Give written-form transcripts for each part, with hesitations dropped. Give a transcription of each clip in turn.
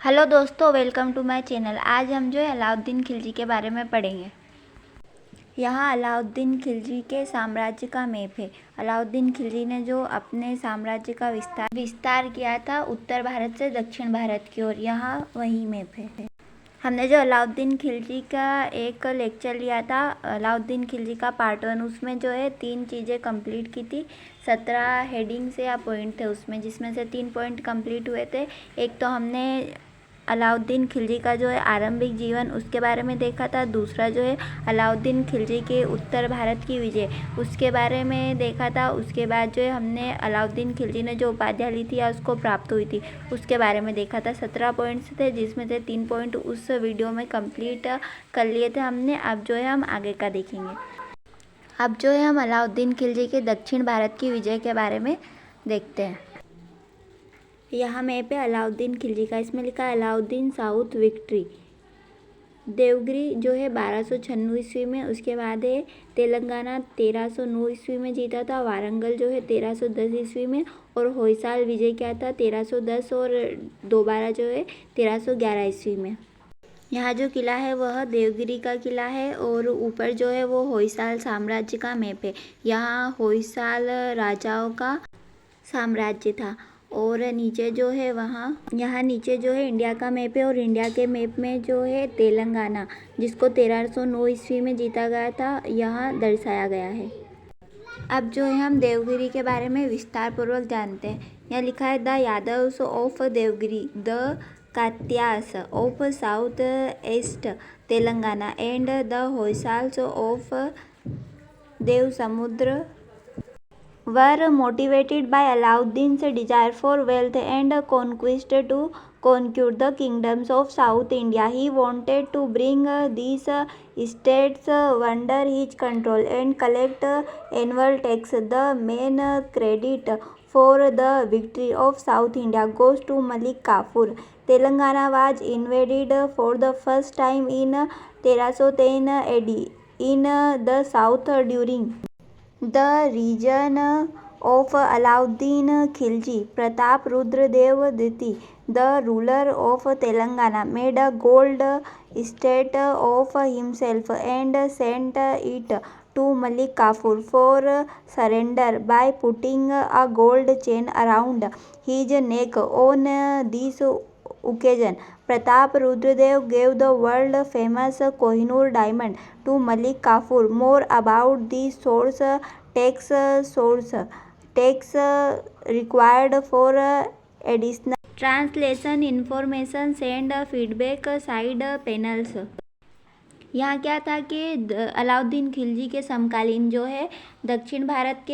Hello दोस्तों, welcome to my channel. आज हम जो है अलाउद्दीन खिलजी के बारे में पढ़ेंगे। यहाँ अलाउद्दीन खिलजी के साम्राज्य का मैप है। अलाउद्दीन खिलजी ने जो अपने साम्राज्य का विस्तार किया था उत्तर भारत से दक्षिण भारत की ओर, यहाँ वही मैप है। हमने जो अलाउद्दीन खिलजी का एक लेक्चर लिया था, अलाउद्दीन खिलजी का पार्ट 1, उसमें जो है 3 चीज़ें कंप्लीट की थी। 17 हेडिंग्स या पॉइंट थे उसमें, जिसमें से 3 पॉइंट कंप्लीट हुए थे। एक तो हमने अलाउद्दीन खिलजी का जो है आरंभिक जीवन उसके बारे में देखा था। दूसरा जो है अलाउद्दीन खिलजी के उत्तर भारत की विजय, उसके बारे में देखा था। उसके बाद जो है हमने अलाउद्दीन खिलजी ने जो उपाधियाँ ली थी या उसको प्राप्त हुई थी उसके बारे में देखा था। 17 पॉइंट्स थे, जिसमें से 3 पॉइंट उस वीडियो में कंप्लीट कर लिए थे हमने। अब जो है हम आगे का देखेंगे। अब जो है हम अलाउद्दीन खिलजी के दक्षिण भारत की विजय के बारे में देखते हैं। यहाँ मैप है अलाउद्दीन खिलजी का। इसमें लिखा है अलाउद्दीन साउथ विक्ट्री। देवगिरी जो है 1296 ईस्वी में, उसके बाद है तेलंगाना 1309 ईस्वी में जीता था। वारंगल जो है 1310 ईस्वी में, और होयसाल विजय क्या था 1310, और दोबारा जो है 1311 ईस्वी में। यहाँ जो किला है वह देवगिरी का किला है, और ऊपर जो है वो होयसाल साम्राज्य का मैप है। यहाँ होयसाल राजाओं का साम्राज्य था। और नीचे जो है यहाँ नीचे जो है इंडिया का मैप है, और इंडिया के मैप में जो है तेलंगाना, जिसको 1309 ईस्वी में जीता गया था, यहाँ दर्शाया गया है। अब जो है हम देवगिरी के बारे में विस्तार पूर्वक जानते हैं। यहाँ लिखा है the Yadavs of Devagiri, the Kakatiyas of south east Telangana and the Hoysalas of Devasamudra were motivated by Alauddin's desire for wealth and conquest to conquer the kingdoms of South India. He wanted to bring these states under his control and collect annual tax. The main credit for the victory of South India goes to Malik Kafur. Telangana was invaded for the first time in 1310 AD in the south during the region of Alauddin Khilji. Pratap Rudradev Diti, the ruler of Telangana, made a gold state of himself and sent it to Malik Kafur for surrender by putting a gold chain around his neck. On this occasion, Pratap Rudradev gave the world famous Kohinoor diamond to Malik Kafur. More about the tax required for additional translation information send feedback side panels। यहाँ क्या था कि अलाउद्दीन खिलजी के समकालीन जो है दक्षिण भारत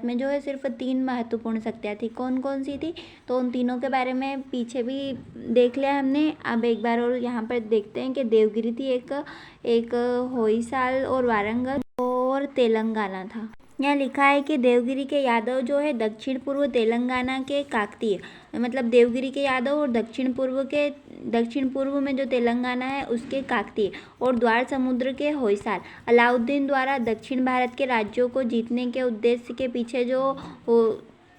में जो है सिर्फ 3 महत्वपूर्ण शक्तियाँ थी। कौन कौन सी थी, तो उन तीनों के बारे में पीछे भी देख लिया हमने। अब एक बार और यहाँ पर देखते हैं कि देवगिरी थी, एक होयसाल और वारंगल और तेलंगाना था। यहाँ लिखा है कि देवगिरी के यादव जो है दक्षिण पूर्व तेलंगाना के काकतीय, मतलब देवगिरी के यादव और दक्षिण पूर्व में जो तेलंगाना है उसके काकतीय, और द्वार समुद्र के होयसाल। अलाउद्दीन द्वारा दक्षिण भारत के राज्यों को जीतने के उद्देश्य के पीछे जो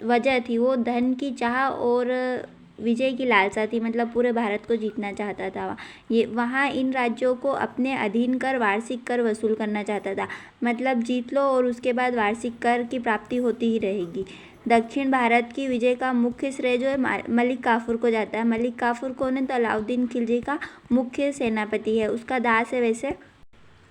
वजह थी वो धन की चाह और विजय की लालसा थी, मतलब पूरे भारत को जीतना चाहता था। वहाँ इन राज्यों को अपने अधीन कर वार्षिक कर वसूल करना चाहता था, मतलब जीत लो और उसके बाद वार्षिक कर की प्राप्ति होती ही रहेगी। दक्षिण भारत की विजय का मुख्य श्रेय जो है मलिक काफूर को जाता है। मलिक काफूर कौन है, तो अलाउद्दीन खिलजी का मुख्य सेनापति है, उसका दास है वैसे।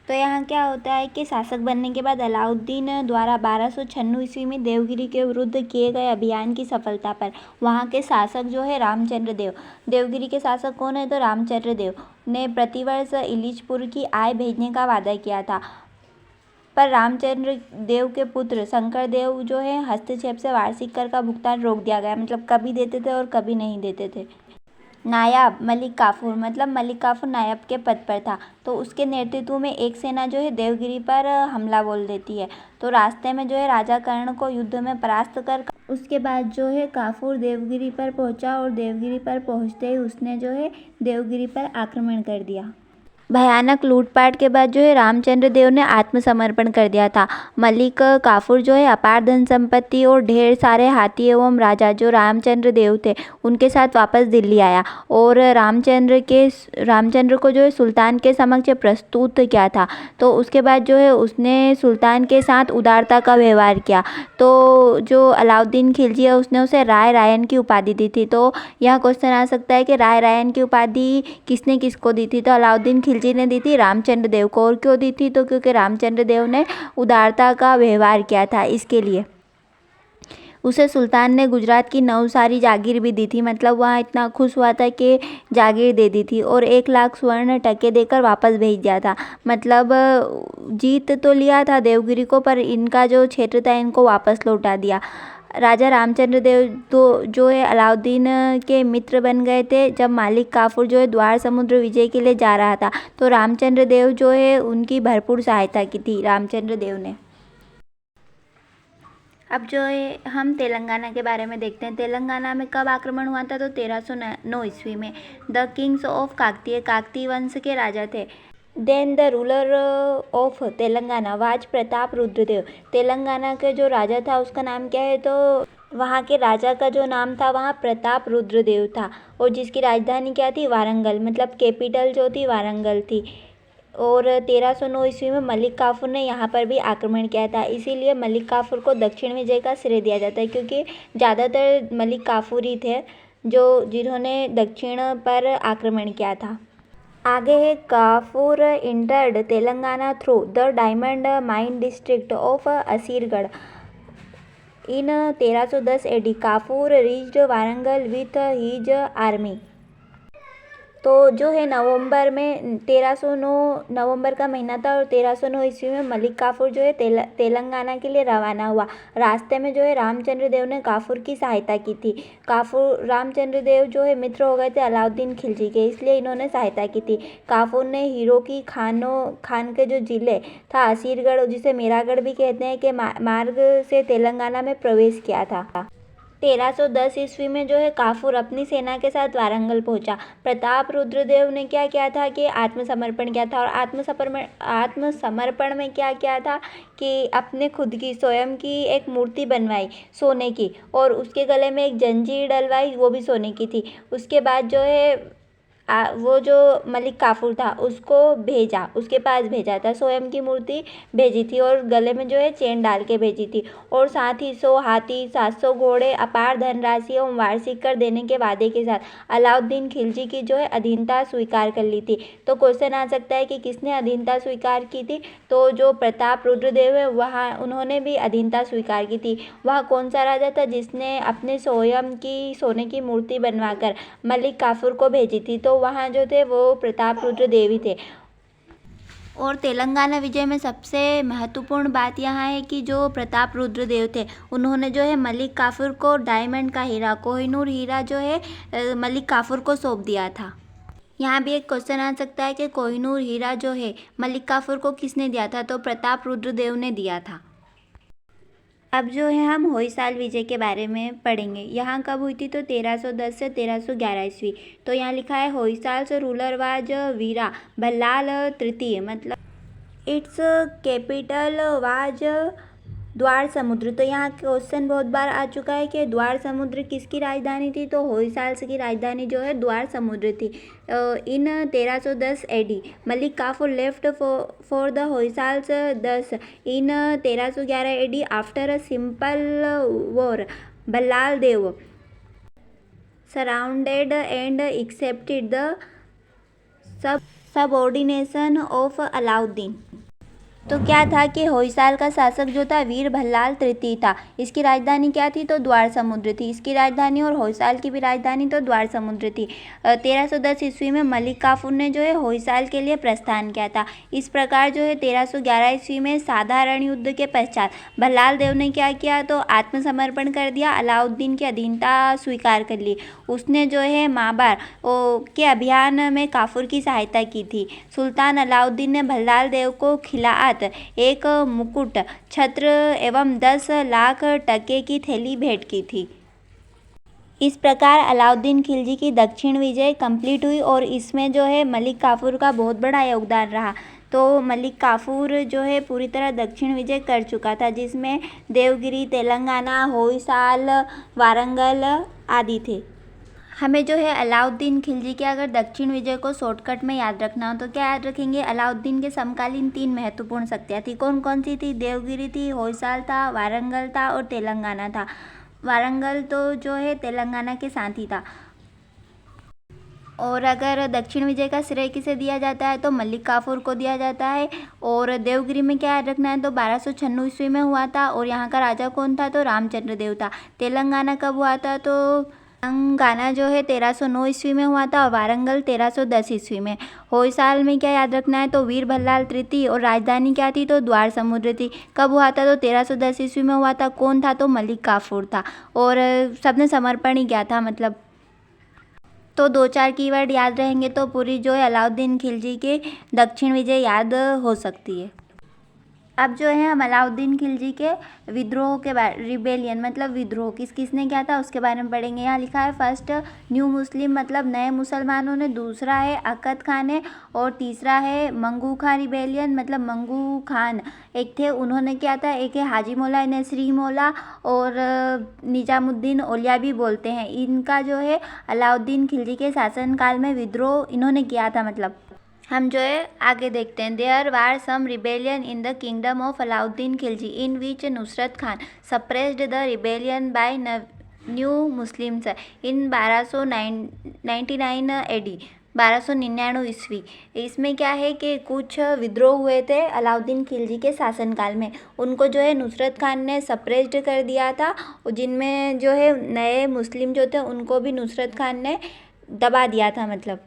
तो यहाँ क्या होता है कि शासक बनने के बाद अलाउद्दीन द्वारा 1296 ईस्वी में देवगिरी के विरुद्ध किए गए अभियान की सफलता पर वहाँ के शासक जो है रामचंद्र देव, देवगिरी के शासक कौन है, तो रामचंद्र देव ने प्रतिवर्ष इलिचपुर की आय भेजने का वादा किया था। पर रामचंद्र देव के पुत्र शंकर देव जो है हस्तक्षेप से वार्षिक कर का भुगतान रोक दिया गया, मतलब कभी देते थे और कभी नहीं देते थे। नायाब मलिक काफूर, मतलब मलिक काफूर नायब के पद पर था, तो उसके नेतृत्व में एक सेना जो है देवगिरी पर हमला बोल देती है। तो रास्ते में जो है राजा कर्ण को युद्ध में परास्त कर उसके बाद जो है काफूर देवगिरी पर पहुंचा, और देवगिरी पर पहुंचते ही उसने जो है देवगिरी पर आक्रमण कर दिया। भयानक लूटपाट के बाद जो है रामचंद्र देव ने आत्मसमर्पण कर दिया था। मलिक काफूर जो है अपार धन संपत्ति और ढेर सारे हाथी एवं राजा जो रामचंद्र देव थे उनके साथ वापस दिल्ली आया और रामचंद्र को जो है सुल्तान के समक्ष प्रस्तुत किया था। तो उसके बाद जो है उसने सुल्तान के साथ उदारता का व्यवहार किया। तो जो अलाउद्दीन खिलजी है उसने उसे राय रायन की उपाधि दी थी। तो यह क्वेश्चन आ सकता है कि राय रायन की उपाधि किसने किसको दी थी। तो अलाउद्दीन खिलजी ने दी थी रामचंद्र देव को। और क्यों दी थी? तो क्योंकि रामचंद्र देव ने उदारता का व्यवहार किया था, इसके लिए उसे सुल्तान ने गुजरात की 9 सारी जागीर भी दी थी। मतलब वहाँ इतना खुश हुआ था कि जागीर दे दी थी और 1 लाख स्वर्ण टके देकर वापस भेज दिया था। मतलब जीत तो लिया था देवगिरी को, पर इनका जो क्षेत्र था इनको वापस लौटा दिया। राजा रामचंद्र देव तो जो है अलाउद्दीन के मित्र बन गए थे। जब मालिक काफूर जो है द्वार समुद्र विजय के लिए जा रहा था तो रामचंद्र देव जो है उनकी भरपूर सहायता की थी रामचंद्र देव ने। अब जो है हम तेलंगाना के बारे में देखते हैं। तेलंगाना में कब आक्रमण हुआ था? तो 1309 ईस्वी में। द किंग्स ऑफ काकतीय वंश के राजा थे। Then the ruler of Telangana was Pratap Rudradev. Telangana के जो राजा था उसका नाम क्या है? तो वहाँ के राजा का जो नाम था वहाँ प्रताप रुद्रदेव था और जिसकी राजधानी क्या थी? वारंगल। मतलब कैपिटल जो थी वारंगल थी। और 1309 ईस्वी में मलिक काफूर ने यहाँ पर भी आक्रमण किया था। इसीलिए मलिक काफूर को दक्षिण विजय का श्रेय दिया जाता है, क्योंकि ज़्यादातर मलिक काफूर ही थे जिन्होंने दक्षिण पर आक्रमण किया था। आगे है Kafur entered Telangana through the diamond mine district of Asirgarh in 1310 AD। Kafur reached Warangal with his army. तो जो है नवंबर में 1309 नवंबर का महीना था और 1309 ईस्वी में मलिक काफूर जो है तेलंगाना के लिए रवाना हुआ। रास्ते में जो है रामचंद्र देव ने काफूर की सहायता की थी। रामचंद्र देव जो है मित्र हो गए थे अलाउद्दीन खिलजी के, इसलिए इन्होंने सहायता की थी। काफूर ने हीरो की खान के जो जिले था असीरगढ़, जिसे मेरागढ़ भी कहते हैं, के मार्ग से तेलंगाना में प्रवेश किया था। 1310 ईस्वी में जो है काफूर अपनी सेना के साथ वारंगल पहुंचा। प्रताप रुद्रदेव ने क्या किया था कि आत्मसमर्पण किया था। और आत्मसमर्पण में क्या किया था कि अपने खुद की स्वयं की एक मूर्ति बनवाई सोने की और उसके गले में एक जंजीर डलवाई, वो भी सोने की थी। उसके बाद जो है वो जो मलिक काफूर था उसके पास भेजा था, स्वयं की मूर्ति भेजी थी और गले में जो है चेन डाल के भेजी थी। और साथ ही 100 हाथी, 700 घोड़े, अपार धनराशि एवं वार्षिक कर देने के वादे के साथ अलाउद्दीन खिलजी की जो है अधीनता स्वीकार कर ली थी। तो क्वेश्चन आ सकता है कि किसने अधीनता स्वीकार की थी? तो जो प्रताप रुद्रदेव है वहाँ उन्होंने भी अधीनता स्वीकार की थी। वह कौन सा राजा था जिसने अपने स्वयं की सोने की मूर्ति बनवाकर मलिक काफूर को भेजी थी? तो वहाँ जो थे वो प्रताप रुद्र देवी थे। और तेलंगाना विजय में सबसे महत्वपूर्ण बात यहाँ है कि जो प्रताप रुद्र देव थे उन्होंने जो है मलिक काफूर को डायमंड का हीरा, कोहिनूर हीरा जो है मलिक काफूर को सौंप दिया था। यहाँ भी एक क्वेश्चन आ सकता है कि कोहिनूर हीरा जो है मलिक काफूर को किसने दिया था? तो प्रताप रुद्र देव ने दिया था। अब जो है हम होयसाल विजय के बारे में पढ़ेंगे। यहाँ कब हुई थी? तो 1310 से 1311 ईस्वी। तो यहाँ लिखा है होयसाल से रूलर वाज वीरा भल्लाल तृतीय। मतलब इट्स कैपिटल वाज द्वार समुद्र। तो यहाँ क्वेश्चन बहुत बार आ चुका है कि द्वार समुद्र किसकी राजधानी थी? तो होयसाल की राजधानी जो है द्वार समुद्र थी। In 1310 AD Malik Kafur left for the Hoysala 10 in 1311 AD after a simple war. Ballal Dev surrounded and accepted the subordination of Alauddin. तो क्या था कि होयसाल का शासक जो था वीर भल्लाल तृतीय था। इसकी राजधानी क्या थी? तो द्वार समुद्र थी इसकी राजधानी, और होयसाल की भी राजधानी तो द्वार समुद्र थी। 1310 ईस्वी में मलिक काफूर ने जो है होयसाल के लिए प्रस्थान किया था। इस प्रकार जो है 1311 ईस्वी में साधारण युद्ध के पश्चात भल्लाल देव ने क्या किया? तो आत्मसमर्पण कर दिया, अलाउद्दीन की अधीनता स्वीकार कर ली। उसने जो है माबार के अभियान में काफूर की सहायता की थी। सुल्तान अलाउद्दीन ने भल्लाल देव को खिलाअत, एक मुकुट, छत्र एवं 10 लाख टके की थैली भेंट की थी। इस प्रकार अलाउद्दीन खिलजी की दक्षिण विजय कंप्लीट हुई और इसमें जो है मलिक काफूर का बहुत बड़ा योगदान रहा। तो मलिक काफूर जो है पूरी तरह दक्षिण विजय कर चुका था, जिसमें देवगिरी, तेलंगाना, होयसाल, वारंगल आदि थे। हमें जो है अलाउद्दीन खिलजी के अगर दक्षिण विजय को शॉर्टकट में याद रखना हो तो क्या याद रखेंगे? अलाउद्दीन के समकालीन 3 महत्वपूर्ण शक्तियाँ थी। कौन कौन सी थी? देवगिरी थी, होयसाल था, वारंगल था और तेलंगाना था। वारंगल तो जो है तेलंगाना के साथ ही था। और अगर दक्षिण विजय का श्रेय किसे दिया जाता है तो मलिक काफूर को दिया जाता है। और देवगिरी में क्या याद रखना है तो 1296 ईस्वी में हुआ था और यहाँ का राजा कौन था तो रामचंद्र देव था। तेलंगाना कब हुआ था तो तेलंगाना जो है 1309 ईस्वी में हुआ था और वारंगल 1310 ईस्वी में। होयसाल में क्या याद रखना है तो वीर भल्लाल तृतीय और राजधानी क्या थी तो द्वार समुद्र थी। कब हुआ था तो 1310 ईस्वी में हुआ था। कौन था तो मलिक काफूर था और सबने समर्पण ही किया था मतलब। तो 2-4 कीवर्ड याद रहेंगे तो पूरी जो है अलाउद्दीन खिलजी के दक्षिण विजय याद हो सकती है। अब जो है हम अलाउद्दीन खिलजी के विद्रोह के बारे, रिबेलियन मतलब विद्रोह किस किसने किया था उसके बारे में पढ़ेंगे। यहाँ लिखा है फर्स्ट न्यू मुस्लिम मतलब नए मुसलमानों ने, दूसरा है अकद खान ने और तीसरा है मंगू खान रिबेलियन मतलब मंगू खान एक थे, उन्होंने किया था। एक है हाजी मौला नसरी मौला और निजामुद्दीन औलिया भी बोलते हैं। इनका जो है अलाउद्दीन खिलजी के शासनकाल में विद्रोह इन्होंने किया था मतलब। हम जो है आगे देखते हैं। There were some rebellion in the kingdom of Alauddin Khilji in which Nusrat Khan suppressed the rebellion by new Muslims in 1299 AD 1299 ईस्वी। इसमें क्या है कि कुछ विद्रोह हुए थे अलाउद्दीन खिलजी के शासनकाल में, उनको जो है नुसरत खान ने सप्रेस्ड कर दिया था। जिनमें जो है नए मुस्लिम जो थे उनको भी नुसरत खान ने दबा दिया था मतलब।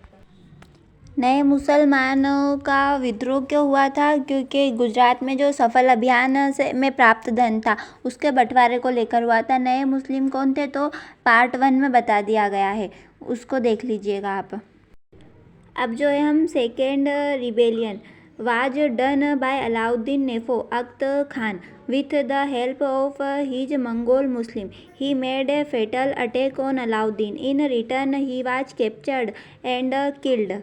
नए मुसलमानों का विद्रोह क्यों हुआ था? क्योंकि गुजरात में जो सफल अभियान से में प्राप्त धन था उसके बंटवारे को लेकर हुआ था। नए मुस्लिम कौन थे तो पार्ट 1 में बता दिया गया है, उसको देख लीजिएगा आप। अब जो है हम second rebellion was done by Alauddin nephew Akat Khan with the help of his Mongol Muslim. He made a fatal attack on Alauddin. In return, he was captured and killed.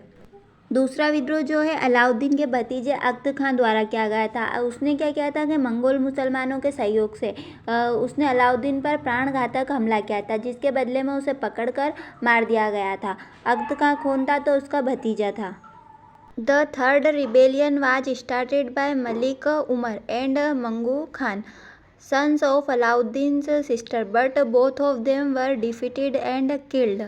दूसरा विद्रोह जो है अलाउद्दीन के भतीजे अख्त खान द्वारा किया गया था। उसने क्या किया था कि मंगोल मुसलमानों के सहयोग से उसने अलाउद्दीन पर प्राणघातक हमला किया था, जिसके बदले में उसे पकड़कर मार दिया गया था। अख्त खान कौन था तो उसका भतीजा था। The third rebellion was started by Malik Umar and Mangu Khan, sons of Alauddin's sister, but both of them were defeated and killed.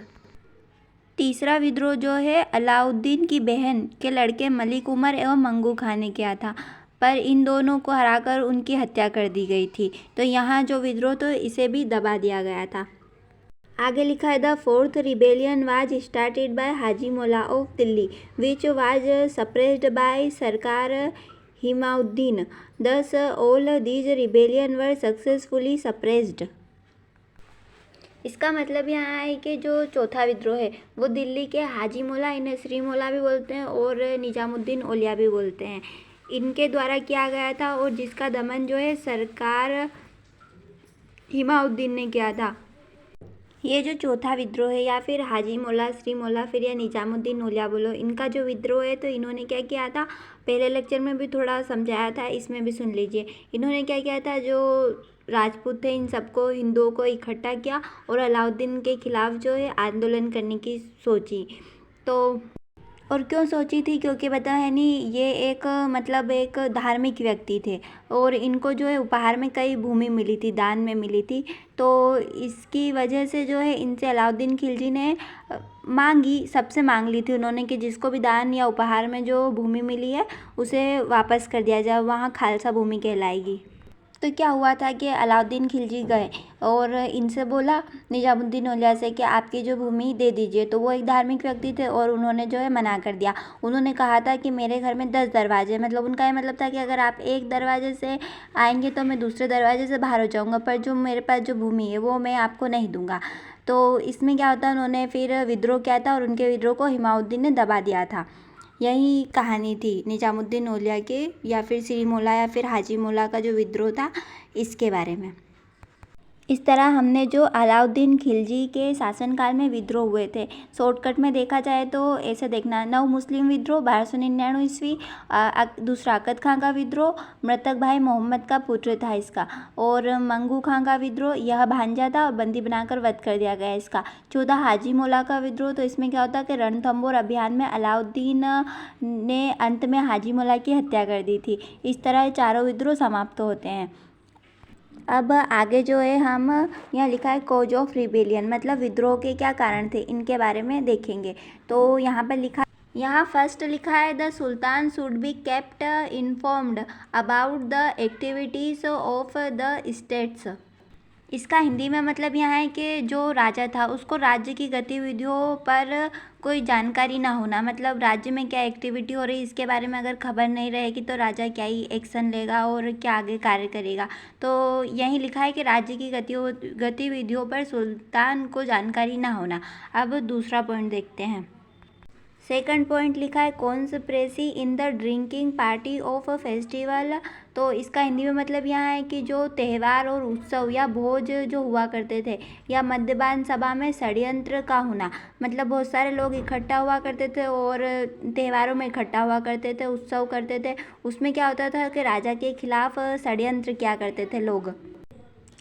तीसरा विद्रोह जो है अलाउद्दीन की बहन के लड़के मलिक उमर एवं मंगू खान ने किया था, पर इन दोनों को हराकर उनकी हत्या कर दी गई थी। तो यहाँ जो विद्रोह तो इसे भी दबा दिया गया था। आगे लिखा है the fourth rebellion was started by Haji Maula of Delhi which was suppressed by Sarkar Himauddin. Thus all these rebellion were successfully suppressed. इसका मतलब यहाँ है कि जो चौथा विद्रोह है वो दिल्ली के हाजी मौला इन्हें श्री मौला भी बोलते हैं और निजामुद्दीन औलिया भी बोलते हैं, इनके द्वारा किया गया था और जिसका दमन जो है सरकार हिमाउद्दीन ने किया था। ये जो चौथा विद्रोह है या फिर हाजी मौला, श्री मौला फिर या निजामुद्दीन औलिया बोलो, इनका जो विद्रोह है तो इन्होंने क्या किया था, पहले लेक्चर में भी थोड़ा समझाया था, इसमें भी सुन लीजिए। इन्होंने क्या किया था, जो राजपूत थे इन सबको हिंदुओं को इकट्ठा किया और अलाउद्दीन के खिलाफ जो है आंदोलन करने की सोची। तो और क्यों सोची थी, क्योंकि पता है नहीं ये एक मतलब एक धार्मिक व्यक्ति थे और इनको जो है उपहार में कई भूमि मिली थी, दान में मिली थी। तो इसकी वजह से जो है इनसे अलाउद्दीन खिलजी ने मांगी, सबसे मांग ली थी उन्होंने कि जिसको भी दान या उपहार में जो भूमि मिली है उसे वापस कर दिया जाए, वहाँ खालसा भूमि कहलाएगी। तो क्या हुआ था कि अलाउद्दीन खिलजी गए और इनसे बोला निजामुद्दीन औलिया से कि आपकी जो भूमि दे दीजिए। तो वो एक धार्मिक व्यक्ति थे और उन्होंने जो है मना कर दिया। उन्होंने कहा था कि मेरे घर में 10 दरवाजे, मतलब उनका ये मतलब था कि अगर आप एक दरवाजे से आएंगे तो मैं दूसरे दरवाजे से बाहर हो जाऊँगा, पर जो मेरे पास जो भूमि है वो मैं आपको नहीं दूँगा। तो इसमें क्या होता है, उन्होंने फिर विद्रोह किया था और उनके विद्रोह को हिमाउद्दीन ने दबा दिया था। यही कहानी थी निजामुद्दीन औलिया के या फिर श्री मौला या फिर हाजी मौला का जो विद्रोह था इसके बारे में। इस तरह हमने जो अलाउद्दीन खिलजी के शासनकाल में विद्रोह हुए थे, शॉर्टकट में देखा जाए तो ऐसे देखना। नव मुस्लिम विद्रोह 1299 ईस्वी, दूसरा अकद खां का विद्रोह, मृतक भाई मोहम्मद का पुत्र था इसका, और मंगू खां का विद्रोह, यह भांजा था और बंदी बनाकर वध कर दिया गया इसका। 14 हाजी मौला का विद्रोह, तो इसमें क्या होता है कि रणथंबोर अभियान में अलाउद्दीन ने अंत में हाजी मौला की हत्या कर दी थी। इस तरह ये चारों विद्रोह समाप्त होते हैं। अब आगे जो है हम यहाँ लिखा है कॉज ऑफ रिबेलियन, मतलब विद्रोह के क्या कारण थे इनके बारे में देखेंगे। तो यहाँ पर यहाँ फर्स्ट लिखा है the sultan should be kept informed about the activities of the states. इसका हिंदी में मतलब यहाँ है कि जो राजा था उसको राज्य की गतिविधियों पर कोई जानकारी ना होना, मतलब राज्य में क्या एक्टिविटी हो रही है इसके बारे में अगर खबर नहीं रहेगी तो राजा क्या ही एक्शन लेगा और क्या आगे कार्य करेगा। तो यही लिखा है कि राज्य की गतिविधियों पर सुल्तान को जानकारी ना होना। अब दूसरा पॉइंट देखते हैं। सेकंड पॉइंट लिखा है conspiracy in the drinking party of festival. तो इसका हिंदी में मतलब यहाँ है कि जो त्यौहार और उत्सव या भोज जो हुआ करते थे या मद्यपान सभा में षड्यंत्र का होना, मतलब बहुत सारे लोग इकट्ठा हुआ करते थे और त्योहारों में इकट्ठा हुआ करते थे, उत्सव करते थे, उसमें क्या होता था कि राजा के खिलाफ षड्यंत्र किया करते थे लोग।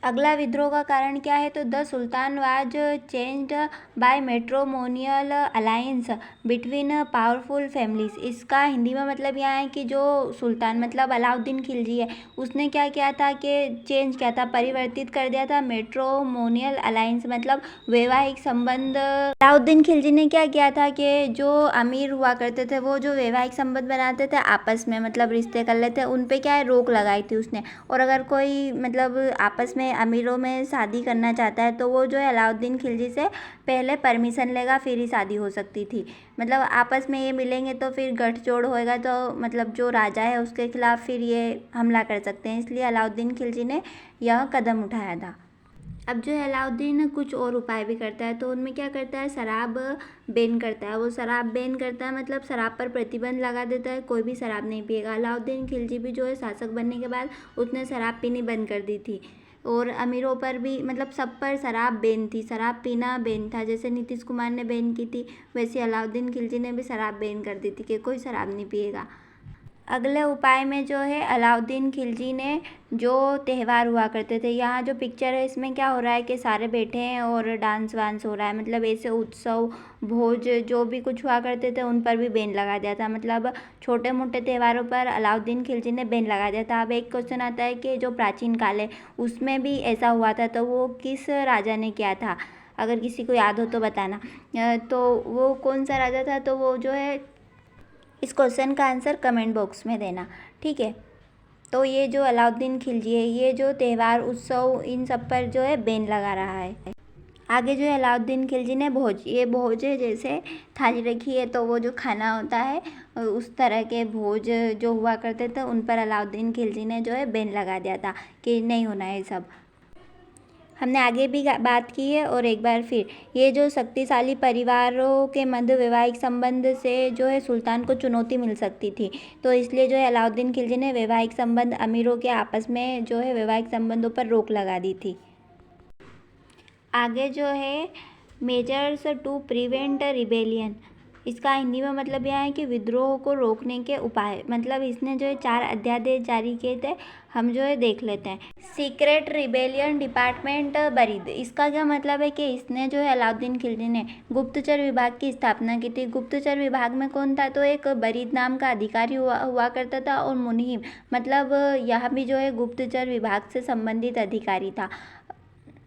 अगला विद्रोह का कारण क्या है, तो the sultan was changed by matrimonial alliance between powerful families. इसका हिंदी में मतलब यहाँ है कि जो सुल्तान मतलब अलाउद्दीन खिलजी है उसने क्या किया था कि चेंज किया था, परिवर्तित कर दिया था मैट्रिमोनियल अलायंस, मतलब वैवाहिक संबंध। अलाउद्दीन खिलजी ने क्या किया था कि जो अमीर हुआ करते थे वो जो वैवाहिक संबंध बनाते थे आपस में, मतलब रिश्ते कर लेते, उन पे क्या है रोक लगाई थी उसने। और अगर कोई मतलब आपस में अमीरों में शादी करना चाहता है तो वो जो है अलाउद्दीन खिलजी से पहले परमिशन लेगा फिर ही शादी हो सकती थी। मतलब आपस में ये मिलेंगे तो फिर गठजोड़ होएगा तो मतलब जो राजा है उसके खिलाफ फिर ये हमला कर सकते हैं, इसलिए अलाउद्दीन खिलजी ने यह कदम उठाया था। अब जो है अलाउद्दीन कुछ और उपाय भी करता है, तो उनमें क्या करता है, शराब बैन करता है। वो शराब बैन करता है मतलब शराब पर प्रतिबंध लगा देता है, कोई भी शराब नहीं पिएगा। अलाउद्दीन खिलजी भी जो है शासक बनने के बाद उसने शराब पीनी बंद कर दी थी और अमीरों पर भी मतलब सब पर शराब बैन थी, शराब पीना बैन था। जैसे नीतीश कुमार ने बैन की थी वैसे अलाउद्दीन खिलजी ने भी शराब बैन कर दी थी कि कोई शराब नहीं पिएगा। अगले उपाय में जो है अलाउद्दीन खिलजी ने जो त्यौहार हुआ करते थे, यहाँ जो पिक्चर है इसमें क्या हो रहा है कि सारे बैठे हैं और डांस वांस हो रहा है, मतलब ऐसे उत्सव भोज जो भी कुछ हुआ करते थे उन पर भी बैन लगा दिया था। मतलब छोटे मोटे त्योहारों पर अलाउद्दीन खिलजी ने बैन लगा दिया था। अब एक क्वेश्चन आता है कि जो प्राचीन काल है उसमें भी ऐसा हुआ था तो वो किस राजा ने किया था, अगर किसी को याद हो तो बताना। तो वो कौन सा राजा था, तो वो जो है इस क्वेश्चन का आंसर कमेंट बॉक्स में देना, ठीक है। तो ये जो अलाउद्दीन खिलजी है ये जो त्यौहार उत्सव इन सब पर जो है बैन लगा रहा है। आगे जो है अलाउद्दीन खिलजी ने भोज, ये भोज है जैसे थाली रखी है तो वो जो खाना होता है उस तरह के भोज जो हुआ करते थे उन पर अलाउद्दीन खिलजी ने जो है बैन लगा दिया था कि नहीं होना है सब। हमने आगे भी बात की है और एक बार फिर ये जो शक्तिशाली परिवारों के मध्य वैवाहिक संबंध से जो है सुल्तान को चुनौती मिल सकती थी, तो इसलिए जो है अलाउद्दीन खिलजी ने वैवाहिक संबंध अमीरों के आपस में जो है वैवाहिक संबंधों पर रोक लगा दी थी। आगे जो है मेजर्स टू प्रिवेंट रिबेलियन, इसका हिंदी में मतलब यह है कि विद्रोह को रोकने के उपाय, मतलब इसने जो है 4 अध्यादेश जारी किए थे, हम जो है देख लेते हैं। सीक्रेट रिबेलियन डिपार्टमेंट बरीद, इसका क्या मतलब है कि इसने जो है अलाउद्दीन खिलजी ने गुप्तचर विभाग की स्थापना की थी। गुप्तचर विभाग में कौन था, तो एक बरीद नाम का अधिकारी हुआ करता था और मुनीम, मतलब यह भी जो है गुप्तचर विभाग से संबंधित अधिकारी था।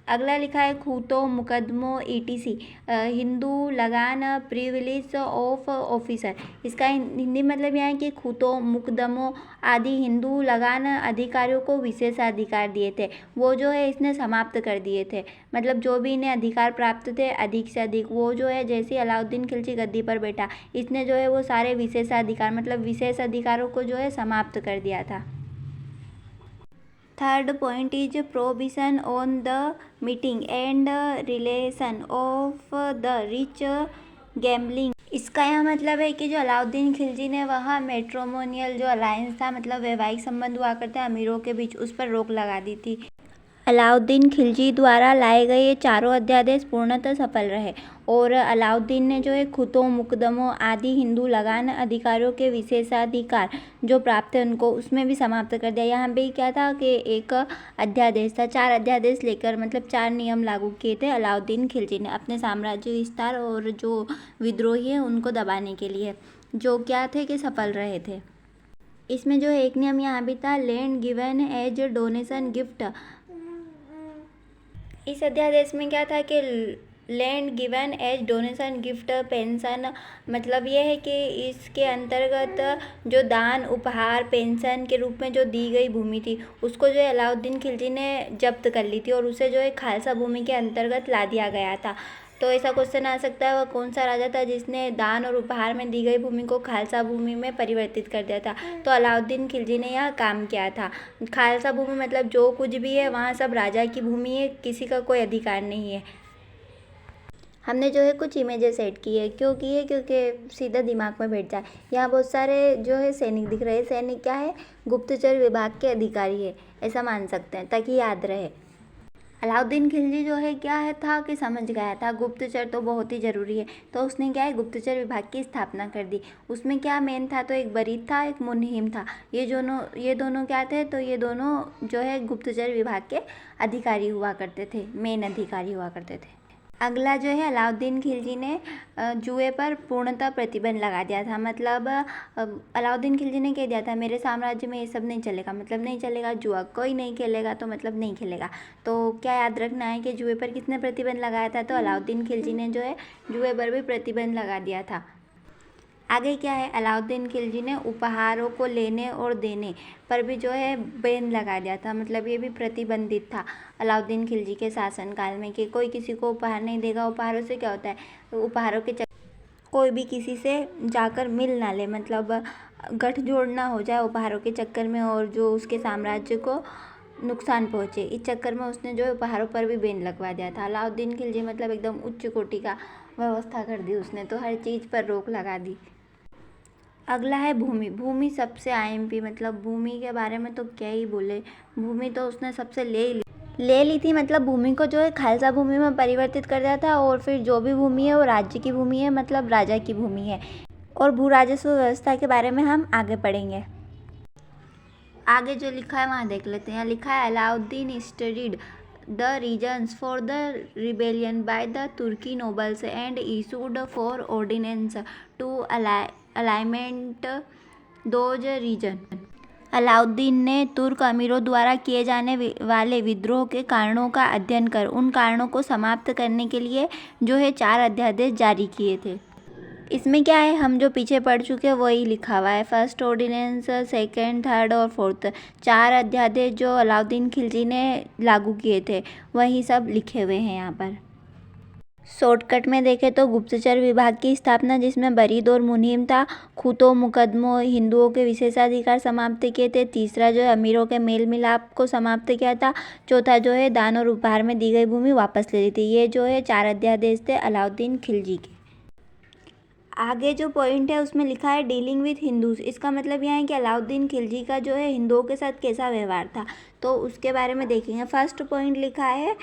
अगला लिखा है खूतों मुकदमों ईटीसी, हिंदू लगान प्रिविलेज ऑफ ऑफिसर, इसका हिंदी मतलब यह है कि खूतों मुकदमों आदि हिंदू लगान अधिकारियों को विशेषाधिकार दिए थे, वो जो है इसने समाप्त कर दिए थे। मतलब जो भी इन्हें अधिकार प्राप्त थे अधिक से अधिक, वो जो है जैसे अलाउद्दीन खिलजी गद्दी पर बैठा इसने जो है वो सारे विशेषाधिकार मतलब विशेष अधिकारों को जो है समाप्त कर दिया था। Third point is prohibition on the meeting and relation of the rich gambling, इसका यह मतलब है कि जो अलाउद्दीन खिलजी ने वहाँ मैट्रिमोनियल जो अलायंस था मतलब वैवाहिक संबंध हुआ करते अमीरों के बीच उस पर रोक लगा दी थी। अलाउद्दीन खिलजी द्वारा लाए गए ये चारों अध्यादेश पूर्णतः सफल रहे और अलाउद्दीन ने जो है खुतों मुकदमों आदि हिंदू लगान अधिकारियों के विशेषाधिकार जो प्राप्त है उनको उसमें भी समाप्त कर दिया। यहाँ पे क्या था कि एक अध्यादेश था, 4 अध्यादेश लेकर मतलब 4 नियम लागू किए थे अलाउद्दीन खिलजी ने अपने साम्राज्य विस्तार और जो विद्रोही है उनको दबाने के लिए, जो क्या थे कि सफल रहे थे। इसमें जो एक नियम यहाँ भी था, land given as donation gift. इस अध्यादेश में क्या था कि land given as donation gift pension, मतलब ये है कि इसके अंतर्गत जो दान उपहार पेंशन के रूप में जो दी गई भूमि थी उसको जो है अलाउद्दीन खिलजी ने जब्त कर ली थी और उसे जो है खालसा भूमि के अंतर्गत ला दिया गया था। तो ऐसा क्वेश्चन आ सकता है वह कौन सा राजा था जिसने दान और उपहार में दी गई भूमि को खालसा भूमि में परिवर्तित कर दिया था। तो अलाउद्दीन खिलजी ने यह काम किया था। खालसा भूमि मतलब जो कुछ भी है वहाँ सब राजा की भूमि है, किसी का कोई अधिकार नहीं है। हमने जो है कुछ इमेजेस ऐड की है, क्यों की है क्योंकि सीधा दिमाग में बैठ जाए। यहाँ बहुत सारे जो है सैनिक दिख रहे हैं, सैनिक क्या है, गुप्तचर विभाग के अधिकारी है, ऐसा मान सकते हैं ताकि याद रहे। अलाउद्दीन खिलजी जो है क्या है था कि समझ गया था गुप्तचर तो बहुत ही ज़रूरी है, तो उसने क्या है गुप्तचर विभाग की स्थापना कर दी। उसमें क्या मेन था, तो एक बरीद था एक मुनहिम था, ये दोनों क्या थे, तो ये दोनों जो है गुप्तचर विभाग के अधिकारी हुआ करते थे, मेन अधिकारी हुआ करते थे। अगला जो है अलाउद्दीन खिलजी ने जुए पर पूर्णतः प्रतिबंध लगा दिया था। मतलब अलाउद्दीन खिलजी ने कह दिया था मेरे साम्राज्य में ये सब नहीं चलेगा, मतलब नहीं चलेगा, जुआ कोई नहीं खेलेगा तो मतलब नहीं खेलेगा। तो क्या याद रखना है कि जुए पर किसने प्रतिबंध लगाया था, तो अलाउद्दीन खिलजी ने जो है जुए पर भी प्रतिबंध लगा दिया था। आगे क्या है, अलाउद्दीन खिलजी ने उपहारों को लेने और देने पर भी जो है बैन लगा दिया था, मतलब ये भी प्रतिबंधित था अलाउद्दीन खिलजी के शासनकाल में कि कोई किसी को उपहार नहीं देगा। उपहारों से क्या होता है, उपहारों के कोई भी किसी से जाकर मिल ना ले, मतलब गठजोड़ ना हो जाए उपहारों के चक्कर में और जो उसके साम्राज्य को नुकसान पहुँचे, इस चक्कर में उसने जो है उपहारों पर भी बैन लगवा दिया था। अलाउद्दीन खिलजी मतलब एकदम उच्च कोटि का व्यवस्था कर दी उसने, तो हर चीज़ पर रोक लगा दी। अगला है भूमि। भूमि सबसे आईएमपी, मतलब भूमि के बारे में तो क्या ही बोले, भूमि तो उसने सबसे ले ली थी। मतलब भूमि को जो है खालसा भूमि में परिवर्तित कर दिया था और फिर जो भी भूमि है वो राज्य की भूमि है, मतलब राजा की भूमि है। और भू राजस्व व्यवस्था के बारे में हम आगे पढ़ेंगे। आगे जो लिखा है वहाँ देख लेते हैं। यहाँ लिखा है Alauddin studied the reasons for the rebellion by the Turki nobles and issued 4 ordinance to alignment those reason. Alauddin ने तुर्क अमीरों द्वारा किए जाने वाले विद्रोह के कारणों का अध्ययन कर उन कारणों को समाप्त करने के लिए जो है 4 अध्यादेश जारी किए थे। इसमें क्या है, हम जो पीछे पढ़ चुके हैं वही लिखा हुआ है। फर्स्ट ऑर्डिनेंस, सेकंड, थर्ड और फोर्थ, 4 अध्यादेश जो अलाउद्दीन खिलजी ने लागू किए थे वही सब लिखे हुए हैं यहाँ पर। शॉर्टकट में देखें तो गुप्तचर विभाग की स्थापना जिसमें बरीद और मुनीम था, खूतों मुकदमों हिंदुओं के विशेषाधिकार समाप्त किए थे, तीसरा जो है अमीरों के मेल मिलाप को समाप्त किया था, चौथा जो है दान और उपहार में दी गई भूमि वापस ले ली थी। ये जो है 4 अध्यादेश थे अलाउद्दीन खिलजी के। आगे जो पॉइंट है उसमें लिखा है डीलिंग विथ हिंदूज। इसका मतलब यह है कि अलाउद्दीन खिलजी का जो है हिंदुओं के साथ कैसा व्यवहार था, तो उसके बारे में देखेंगे। फर्स्ट पॉइंट लिखा है